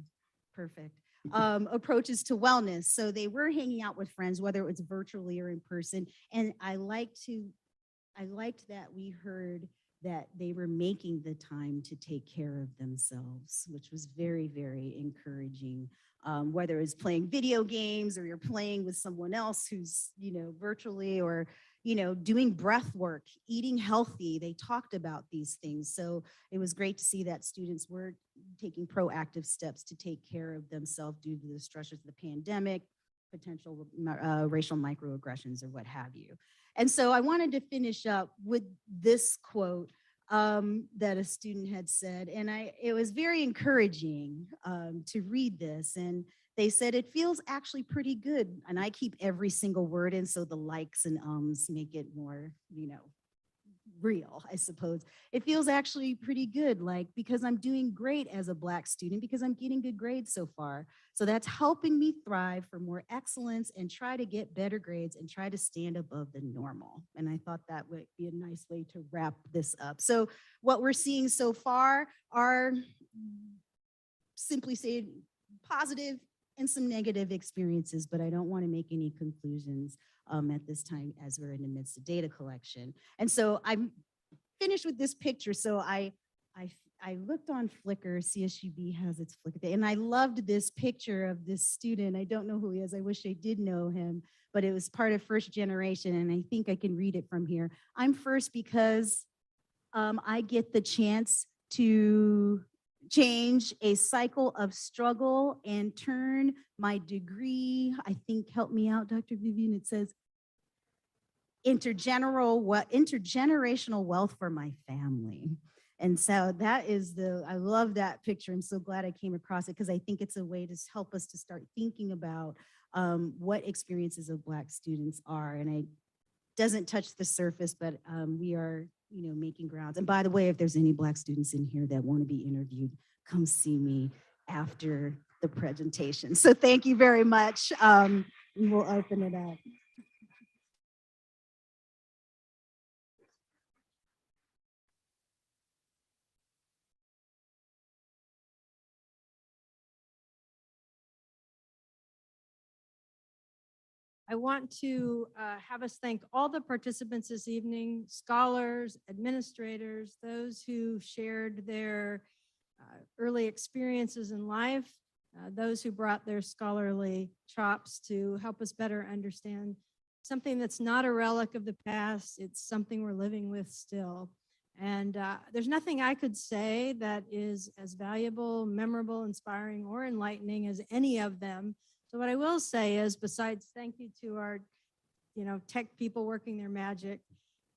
Perfect. Approaches to wellness. So they were hanging out with friends, whether it was virtually or in person. And I liked that we heard that they were making the time to take care of themselves, which was very, very encouraging. Whether it's playing video games or you're playing with someone else who's, virtually, or doing breath work, eating healthy. They talked about these things. So it was great to see that students were taking proactive steps to take care of themselves due to the stressors of the pandemic, potential racial microaggressions or what have you. And so I wanted to finish up with this quote that a student had said, and it was very encouraging to read this. And they said, it feels actually pretty good. And I keep every single word in, so the likes and ums make it more, real, I suppose. It feels actually pretty good, because I'm doing great as a Black student because I'm getting good grades so far. So that's helping me thrive for more excellence and try to get better grades and try to stand above the normal. And I thought that would be a nice way to wrap this up. So what we're seeing so far are, simply say, positive and some negative experiences, but I don't want to make any conclusions at this time as we're in the midst of data collection. And so I'm finished with this picture. So I looked on Flickr. CSUB has its Flickr day, and I loved this picture of this student. I don't know who he is. I wish I did know him, but it was part of first generation, and I think I can read it from here. I'm first because I get the chance to change a cycle of struggle and turn my degree, I think, help me out, Dr. Vivian, it says, intergenerational wealth for my family. And so that is I love that picture. I'm so glad I came across it because I think it's a way to help us to start thinking about what experiences of Black students are. And it doesn't touch the surface, but we are making grounds. And by the way, if there's any Black students in here that want to be interviewed, come see me after the presentation. So thank you very much. We'll open it up. I want to have us thank all the participants this evening, scholars, administrators, those who shared their early experiences in life, those who brought their scholarly chops to help us better understand something that's not a relic of the past. It's something we're living with still. And there's nothing I could say that is as valuable, memorable, inspiring, or enlightening as any of them. So what I will say is, besides thank you to our, tech people working their magic,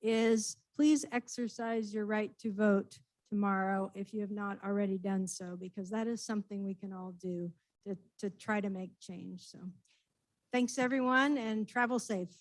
is please exercise your right to vote tomorrow if you have not already done so, because that is something we can all do to try to make change. So thanks everyone, and travel safe.